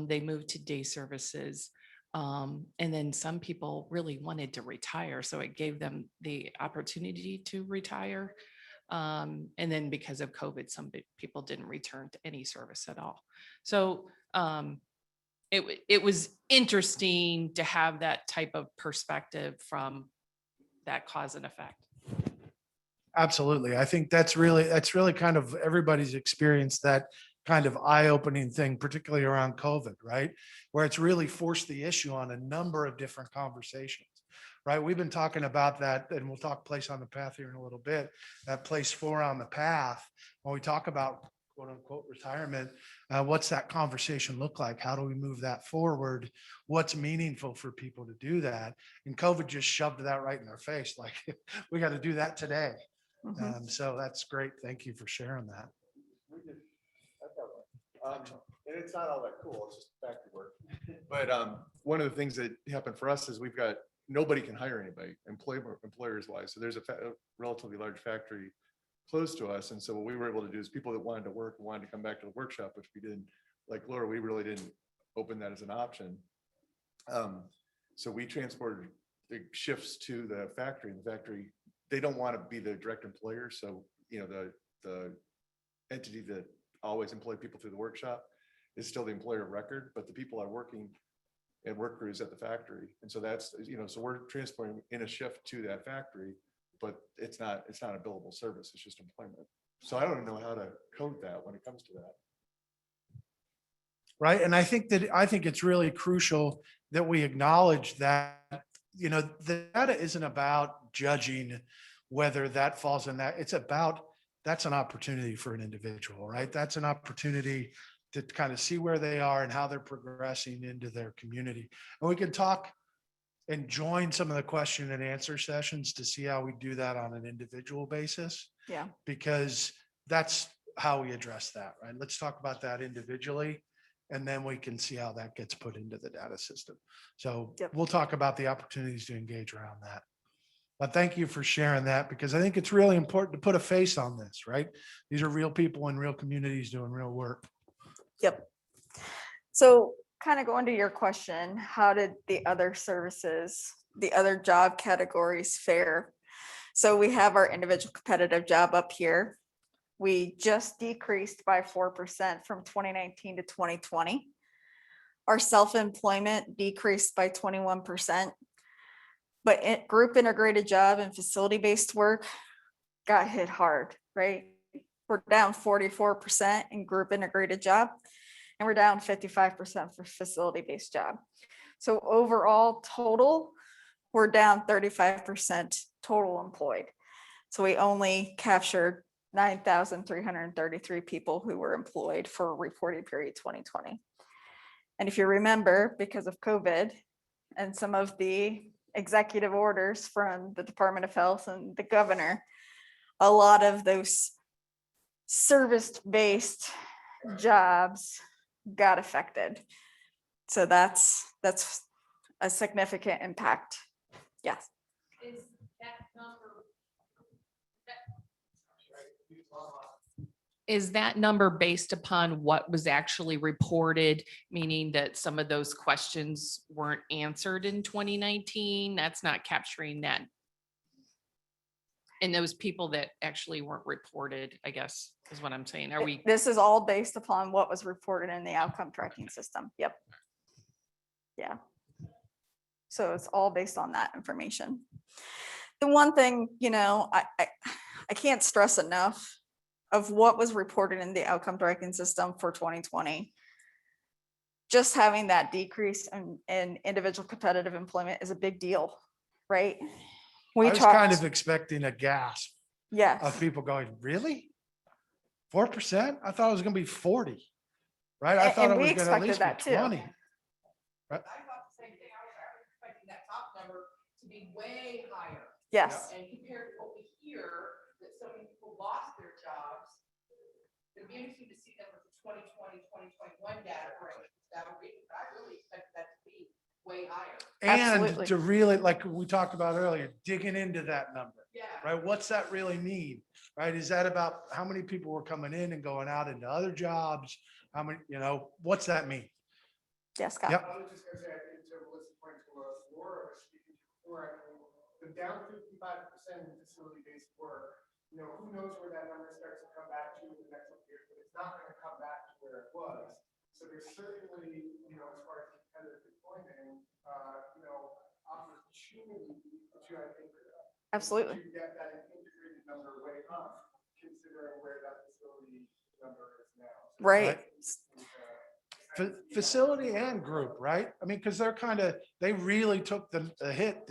Speaker 1: They moved to day services. And then some people really wanted to retire. So it gave them the opportunity to retire. And then because of COVID, some people didn't return to any service at all. So it was interesting to have that type of perspective from that cause and effect.
Speaker 5: Absolutely. I think that's really kind of everybody's experience, that kind of eye-opening thing, particularly around COVID, right? Where it's really forced the issue on a number of different conversations, right? We've been talking about that, and we'll talk place on the path here in a little bit, that place 4 on the path. When we talk about quote unquote retirement, what's that conversation look like? How do we move that forward? What's meaningful for people to do that? And COVID just shoved that right in their face. Like, we got to do that today.
Speaker 3: Mhm.
Speaker 5: So that's great. Thank you for sharing that.
Speaker 2: And it's not all that cool, it's just factory work. But one of the things that happened for us is we've got, nobody can hire anybody, employers wise. So there's a relatively large factory close to us. And so what we were able to do is people that wanted to work, wanted to come back to the workshop, which we didn't, like Laura, we really didn't open that as an option. So we transported the shifts to the factory, and the factory, they don't want to be the direct employer. So, you know, the entity that always employ people through the workshop is still the employer of record, but the people are working at work crews at the factory. And so that's, you know, so we're transporting in a shift to that factory, but it's not a billable service, it's just employment. So I don't know how to code that when it comes to that.
Speaker 5: Right. And I think it's really crucial that we acknowledge that, you know, the data isn't about judging whether that falls in that. It's about, that's an opportunity for an individual, right? That's an opportunity to kind of see where they are and how they're progressing into their community. And we can talk and join some of the question and answer sessions to see how we do that on an individual basis,
Speaker 3: Yeah.
Speaker 5: because that's how we address that, right? Let's talk about that individually, and then we can see how that gets put into the data system. So
Speaker 3: Yep.
Speaker 5: we'll talk about the opportunities to engage around that. But thank you for sharing that, because I think it's really important to put a face on this, right? These are real people in real communities doing real work.
Speaker 3: Yep. So kind of going to your question, how did the other services, the other job categories fare? So we have our individual competitive job up here. We just decreased by 4% from 2019 to 2020. Our self-employment decreased by 21%. But group integrated job and facility-based work got hit hard, right? We're down 44% in group integrated job, and we're down 55% for facility-based job. So overall total, we're down 35% total employed. So we only captured 9,333 people who were employed for reporting period 2020. And if you remember, because of COVID and some of the executive orders from the Department of Health and the governor, a lot of those service-based jobs got affected. So that's a significant impact. Yes.
Speaker 1: Is that number? Is that number based upon what was actually reported, meaning that some of those questions weren't answered in 2019? That's not capturing that. And those people that actually weren't reported, I guess, is what I'm saying. Are we?
Speaker 3: This is all based upon what was reported in the outcome tracking system. Yep. Yeah. So it's all based on that information. The one thing, you know, I can't stress enough of what was reported in the outcome tracking system for 2020. Just having that decrease in individual competitive employment is a big deal, right?
Speaker 5: I was kind of expecting a gasp
Speaker 3: yes.
Speaker 5: of people going, really? 4%? I thought it was going to be 40, right? I thought it was going to at least be 20. Right?
Speaker 13: I thought the same thing. I was expecting that top number to be way higher.
Speaker 3: Yes.
Speaker 13: And compared to what we hear, that so many people lost their jobs, it'd be interesting to see them with the 2020, 2021 data. That would be, I really expect that to be way higher.
Speaker 5: And
Speaker 3: Absolutely.
Speaker 5: to really, like we talked about earlier, digging into that number,
Speaker 13: Yeah.
Speaker 5: right? What's that really mean, right? Is that about how many people were coming in and going out into other jobs? How many, you know, what's that mean?
Speaker 3: Yes, Scott.
Speaker 5: Yep.
Speaker 2: I was just gonna say, I think to Melissa's point, to Laura was speaking to before, I mean, the down 55% in facility-based work, you know, who knows where that number starts to come back to in the next couple of years, but it's not gonna come back to where it was. So there's certainly, you know, as far as competitive employment, you know, opportunity to, I think,
Speaker 3: Absolutely.
Speaker 2: to get that integrated number way up, considering where that facility number is now. So
Speaker 3: Right.
Speaker 5: Facility and group, right? I mean, because they really took the hit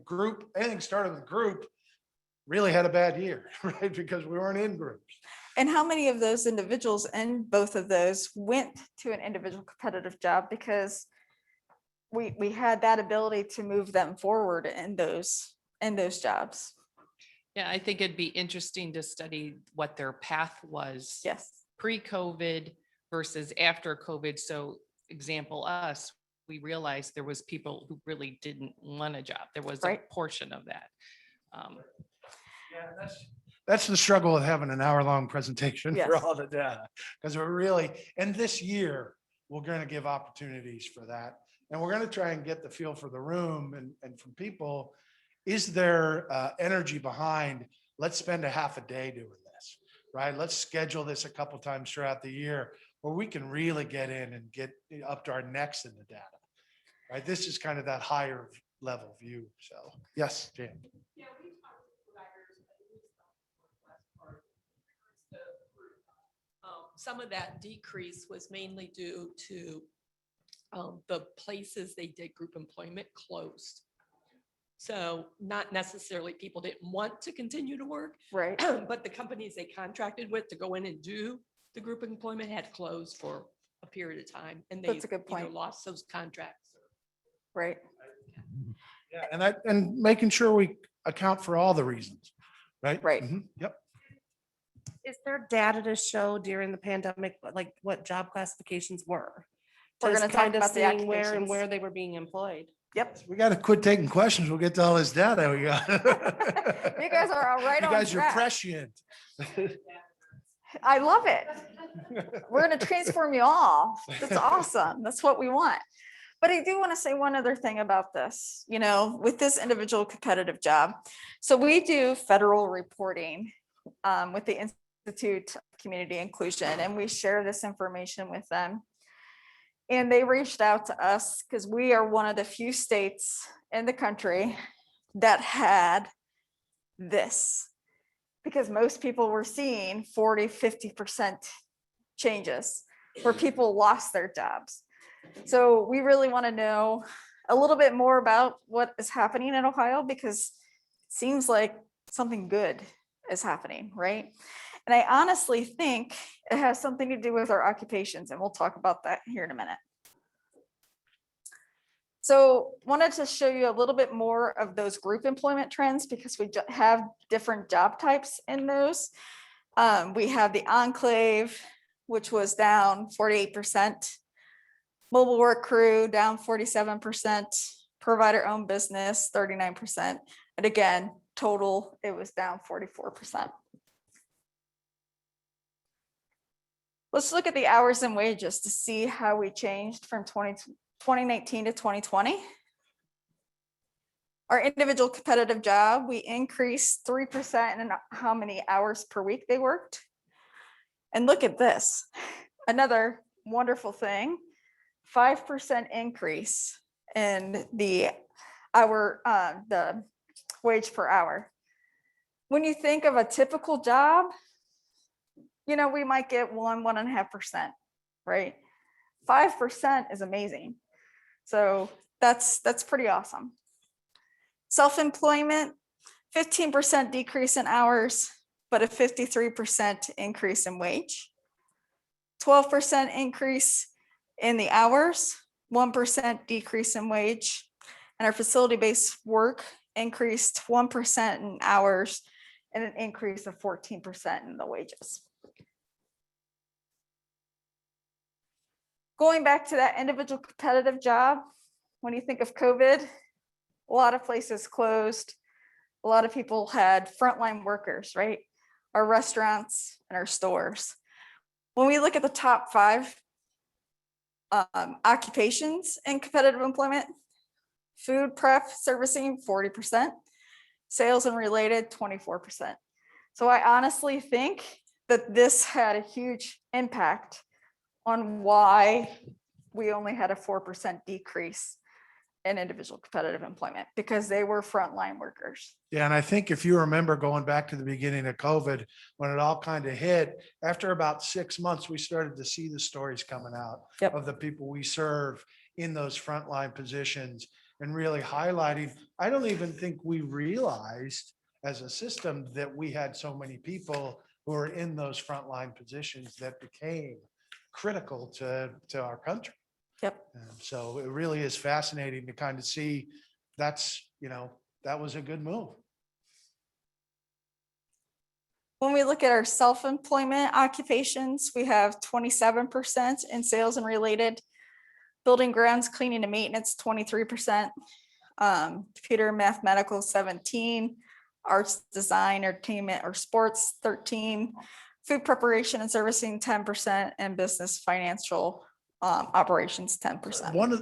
Speaker 5: group, anything started with group really had a bad year, right? Because we weren't in groups.
Speaker 3: And how many of those individuals in both of those went to an individual competitive job because we had that ability to move them forward in those jobs.
Speaker 1: Yeah, I think it'd be interesting to study what their path was.
Speaker 3: Yes.
Speaker 1: Pre-COVID versus after COVID. So example, us, we realized there was people who really didn't want a job. There was a portion of that.
Speaker 5: Yeah, that's the struggle with having an hour-long presentation for
Speaker 3: Yes.
Speaker 5: all the data. Because we're really, and this year, we're going to give opportunities for that. And we're going to try and get the feel for the room and from people. Is there energy behind, let's spend a half a day doing this, right? Let's schedule this a couple times throughout the year where we can really get in and get up to our necks in the data, right? This is kind of that higher level view. So yes, Jan.
Speaker 13: Yeah, we talked to providers, but it was the last part.
Speaker 14: Some of that decrease was mainly due to the places they did group employment closed. So not necessarily people didn't want to continue to work,
Speaker 3: right?
Speaker 14: But the companies they contracted with to go in and do the group employment had closed for a period of time, and they
Speaker 3: That's a good
Speaker 14: either
Speaker 3: point.
Speaker 14: lost those contracts.
Speaker 3: Right.
Speaker 5: Yeah, and making sure we account for all the reasons, right?
Speaker 3: Right.
Speaker 5: Yep.
Speaker 15: Is there data to show during the pandemic, like what job classifications were?
Speaker 3: We're
Speaker 15: Just
Speaker 3: gonna talk
Speaker 15: kind of
Speaker 3: about the
Speaker 15: seeing where and
Speaker 3: occupations.
Speaker 15: where they were being employed.
Speaker 3: Yep.
Speaker 5: We got to quit taking questions. We'll get to all this data we got.
Speaker 3: You guys are all right
Speaker 5: You
Speaker 3: on
Speaker 5: guys are
Speaker 3: track.
Speaker 5: prescient.
Speaker 3: I love it. We're going to transform you all. That's awesome. That's what we want. But I do want to say one other thing about this, with this individual competitive job. So we do federal reporting with the Institute of Community Inclusion, and we share this information with them. And they reached out to us because we are one of the few states in the country that had this. Because most people were seeing 40, 50% changes where people lost their jobs. So we really want to know a little bit more about what is happening in Ohio, because it seems like something good is happening, right? And I honestly think it has something to do with our occupations, and we'll talk about that here in a minute. So wanted to show you a little bit more of those group employment trends because we have different job types in those. We have the enclave, which was down 48%. Mobile work crew down 47%. Provider owned business 39%. And again, total, it was down 44%. Let's look at the hours and wages to see how we changed from 2019 to 2020. Our individual competitive job, we increased 3% in how many hours per week they worked. And look at this, another wonderful thing, 5% increase in the wage per hour. When you think of a typical job, we might get 1.5%, right? 5% is amazing. So that's pretty awesome. Self-employment, 15% decrease in hours, but a 53% increase in wage. 12% increase in the hours, 1% decrease in wage. And our facility-based work increased 1% in hours and an increase of 14% in the wages. Going back to that individual competitive job, when you think of COVID, a lot of places closed. A lot of people had frontline workers, right? Our restaurants and our stores. When we look at the top 5 occupations in competitive employment, food prep servicing 40%, sales and related 24%. So I honestly think that this had a huge impact on why we only had a 4% decrease in individual competitive employment because they were frontline workers.
Speaker 5: Yeah, and I think if you remember going back to the beginning of COVID, when it all kind of hit, after about 6 months, we started to see the stories coming out
Speaker 3: Yep.
Speaker 5: of the people we serve in those frontline positions and really highlighting. I don't even think we realized as a system that we had so many people who are in those frontline positions that became critical to our country.
Speaker 3: Yep.
Speaker 5: So it really is fascinating to kind of see that's, that was a good move.
Speaker 3: When we look at our self-employment occupations, we have 27% in sales and related. Building grounds, cleaning and maintenance, 23%. Computer and mathematical, 17. Arts, design, entertainment, or sports, 13. Food preparation and servicing, 10%. And business financial operations, 10%.
Speaker 5: One of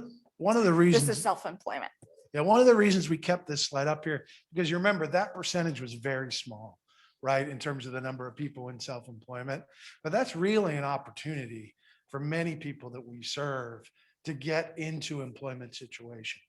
Speaker 5: the
Speaker 3: This
Speaker 5: reasons.
Speaker 3: is self-employment.
Speaker 5: Yeah, one of the reasons we kept this slide up here, because you remember that percentage was very small, right? In terms of the number of people in self-employment, but that's really an opportunity for many people that we serve to get into employment situations.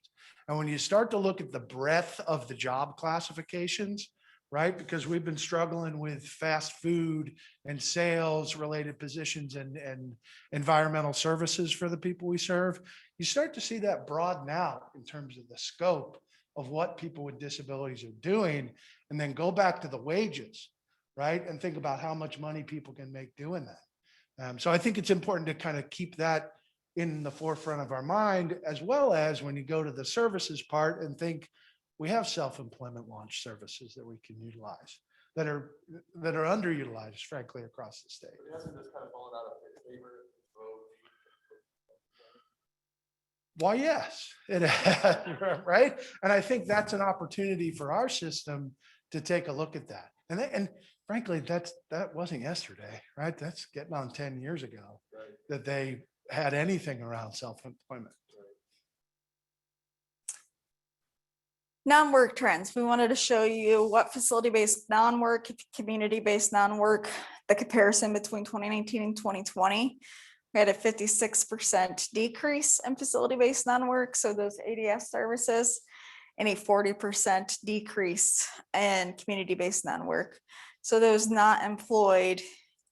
Speaker 5: And when you start to look at the breadth of the job classifications, right? Because we've been struggling with fast food and sales related positions and environmental services for the people we serve, you start to see that broaden out in terms of the scope of what people with disabilities are doing, and then go back to the wages, right? And think about how much money people can make doing that. So I think it's important to kind of keep that in the forefront of our mind, as well as when you go to the services part and think, we have self-employment launch services that we can utilize that are underutilized, frankly, across the state.
Speaker 2: It hasn't just kind of fallen out of favor.
Speaker 5: Why, yes, it has, right? And I think that's an opportunity for our system to take a look at that. And frankly, that wasn't yesterday, right? That's getting on 10 years ago that they had anything around self-employment.
Speaker 3: Non-work trends. We wanted to show you what facility-based non-work, community-based non-work, the comparison between 2019 and 2020. We had a 56% decrease in facility-based non-work, so those ADS services, and a 40% decrease in community-based non-work. So those not employed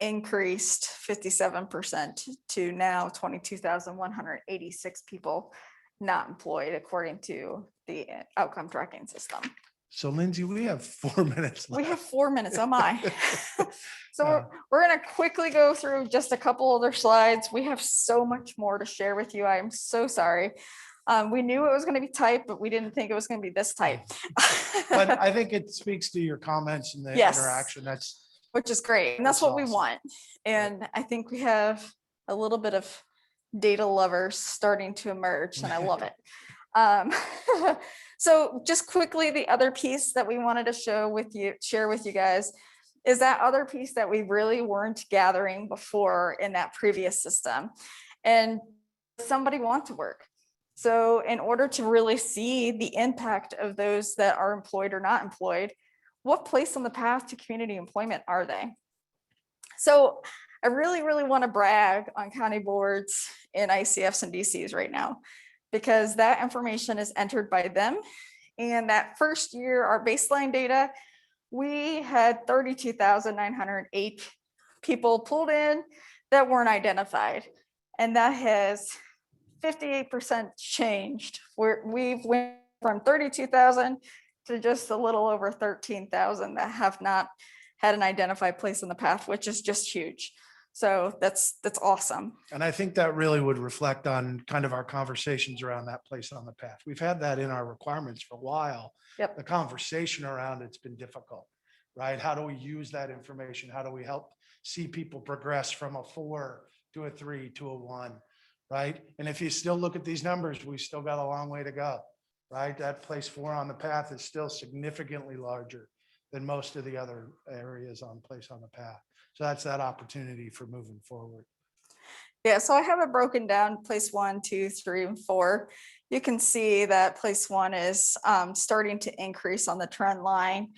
Speaker 3: increased 57% to now 22,186 people not employed, according to the outcome tracking system.
Speaker 5: So Lindsay, we have 4 minutes left.
Speaker 3: We have 4 minutes, oh my. So we're gonna quickly go through just a couple other slides. We have so much more to share with you. I am so sorry. We knew it was gonna be tight, but we didn't think it was gonna be this tight.
Speaker 5: But I think it speaks to your comments and the
Speaker 3: Yes.
Speaker 5: interaction.
Speaker 3: Which is great. And that's what we
Speaker 5: awesome.
Speaker 3: want. And I think we have a little bit of data lovers starting to emerge, and I love it. So just quickly, the other piece that we wanted to share with you guys is that other piece that we really weren't gathering before in that previous system. And somebody want to work. So in order to really see the impact of those that are employed or not employed, what place on the path to community employment are they? So I really, really want to brag on county boards and ICFs and DCs right now, because that information is entered by them. And that first year, our baseline data, we had 32,908 people pulled in that weren't identified. And that has 58% changed. We've went from 32,000 to just a little over 13,000 that have not had an identified place in the path, which is just huge. So that's awesome.
Speaker 5: And I think that really would reflect on kind of our conversations around that place on the path. We've had that in our requirements for a while.
Speaker 3: Yep.
Speaker 5: The conversation around it's been difficult, right? How do we use that information? How do we help see people progress from a 4 to a 3 to a 1, right? And if you still look at these numbers, we still got a long way to go, right? That place 4 on the path is still significantly larger than most of the other areas on place on the path. So that's that opportunity for moving forward.
Speaker 3: Yeah, so I have it broken down, place 1, 2, 3, and 4. You can see that place 1 is starting to increase on the trend line.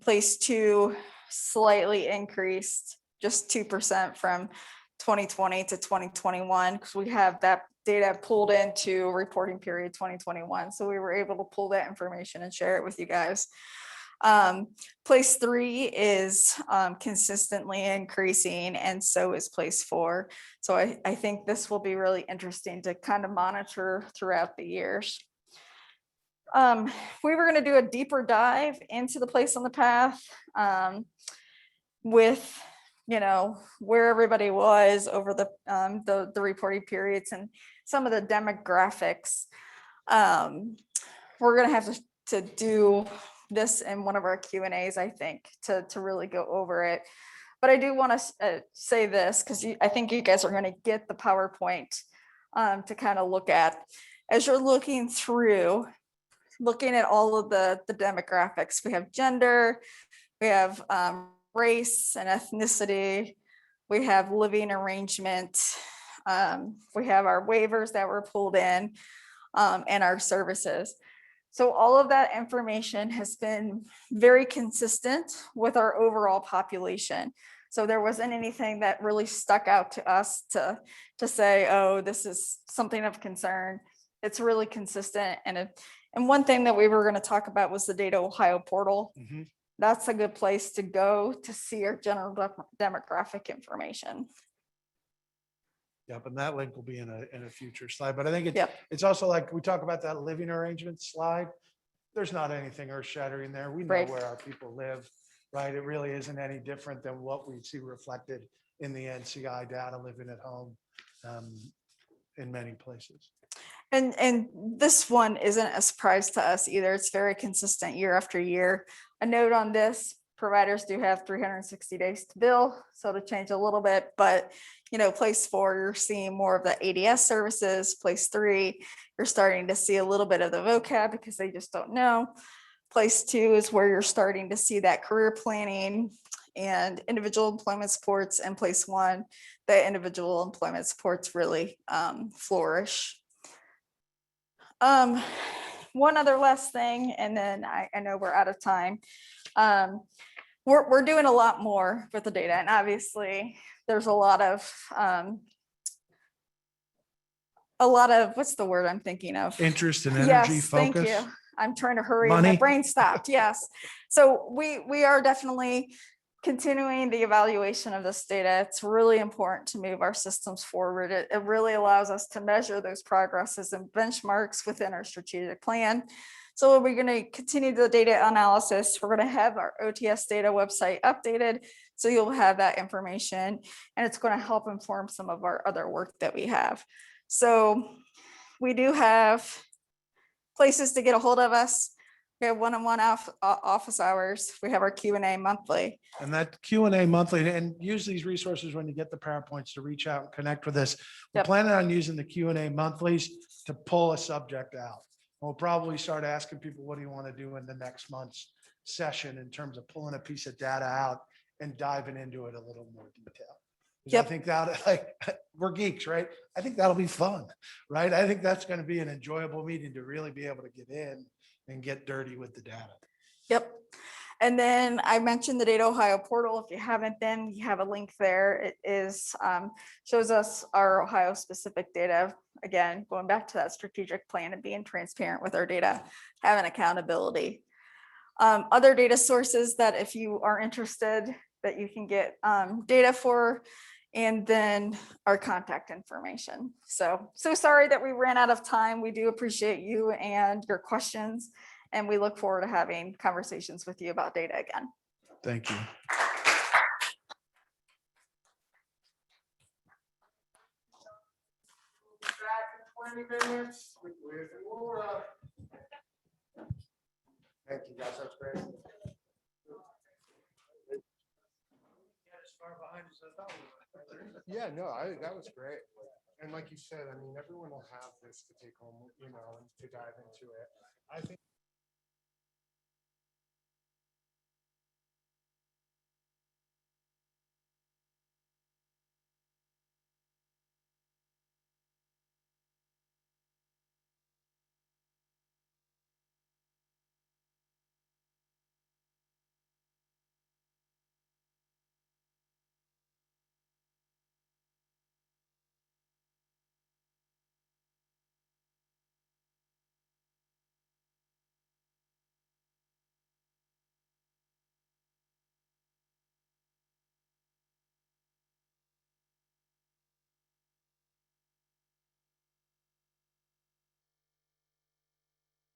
Speaker 3: Place 2 slightly increased, just 2% from 2020 to 2021, because we have that data pulled into reporting period 2021. So we were able to pull that information and share it with you guys. Place 3 is consistently increasing, and so is place 4. So I think this will be really interesting to kind of monitor throughout the years. We were going to do a deeper dive into the place on the path with, you know, where everybody was over the reporting periods and some of the demographics. We're going to have to do this in one of our Q&As, I think, to really go over it. But I do want to say this, because I think you guys are going to get the PowerPoint to kind of look at. As you're looking at all of the demographics, we have gender, we have race and ethnicity, we have living arrangement, we have our waivers that were pulled in, and our services. So all of that information has been very consistent with our overall population. So there wasn't anything that really stuck out to us to say, oh, this is something of concern. It's really consistent. And one thing that we were going to talk about was the Data Ohio portal.
Speaker 5: Mm-hmm.
Speaker 3: That's a good place to go to see our general demographic information.
Speaker 5: Yep, and that link will be in a future slide, but I think
Speaker 3: Yep.
Speaker 5: it's also like, we talk about that living arrangement slide. There's not anything earth shattering there. We know
Speaker 3: Right.
Speaker 5: where our people live, right? It really isn't any different than what we see reflected in the NCI data living at home in many places.
Speaker 3: And this one isn't a surprise to us either. It's very consistent year after year. A note on this, providers do have 360 days to bill, so to change a little bit, but you know, place 4, you're seeing more of the ADS services. Place 3, you're starting to see a little bit of the vocab because they just don't know. Place 2 is where you're starting to see that career planning and individual employment supports, and place 1, the individual employment supports really flourish. One other last thing, and then I know we're out of time. We're doing a lot more with the data, and obviously there's a lot of what's the word I'm thinking of?
Speaker 5: Interest and energy,
Speaker 3: Yes,
Speaker 5: focus.
Speaker 3: thank you. I'm trying to hurry.
Speaker 5: Money.
Speaker 3: My brain stopped. Yes. So we are definitely continuing the evaluation of this data. It's really important to move our systems forward. It really allows us to measure those progresses and benchmarks within our strategic plan. So we're going to continue the data analysis. We're going to have our OTS data website updated, so you'll have that information, and it's going to help inform some of our other work that we have. So we do have places to get a hold of us. We have one-on-one office hours. We have our Q&A monthly.
Speaker 5: And that Q&A monthly, and use these resources when you get the PowerPoints to reach out and connect with us. We're
Speaker 3: Yep.
Speaker 5: planning on using the Q&A monthlies to pull a subject out. We'll probably start asking people, what do you want to do in the next month's session in terms of pulling a piece of data out and diving into it a little more detail. 'Cause
Speaker 3: Yep.
Speaker 5: I think that, like, we're geeks, right? I think that'll be fun, right? I think that's going to be an enjoyable meeting to really be able to get in and get dirty with the data.
Speaker 3: Yep. And then I mentioned the Data Ohio portal. If you haven't been, you have a link there. It is shows us our Ohio specific data. Again, going back to that strategic plan and being transparent with our data, having accountability. Other data sources that if you are interested, that you can get data for, and then our contact information. So sorry that we ran out of time. We do appreciate you and your questions, and we look forward to having conversations with you about data again.
Speaker 5: Thank you.
Speaker 4: Back in 20 minutes with Laura. Thank you guys, that's great. Yeah, no, that was great. And like you said, I mean, everyone will have this to take home, you know, and to dive into it. I think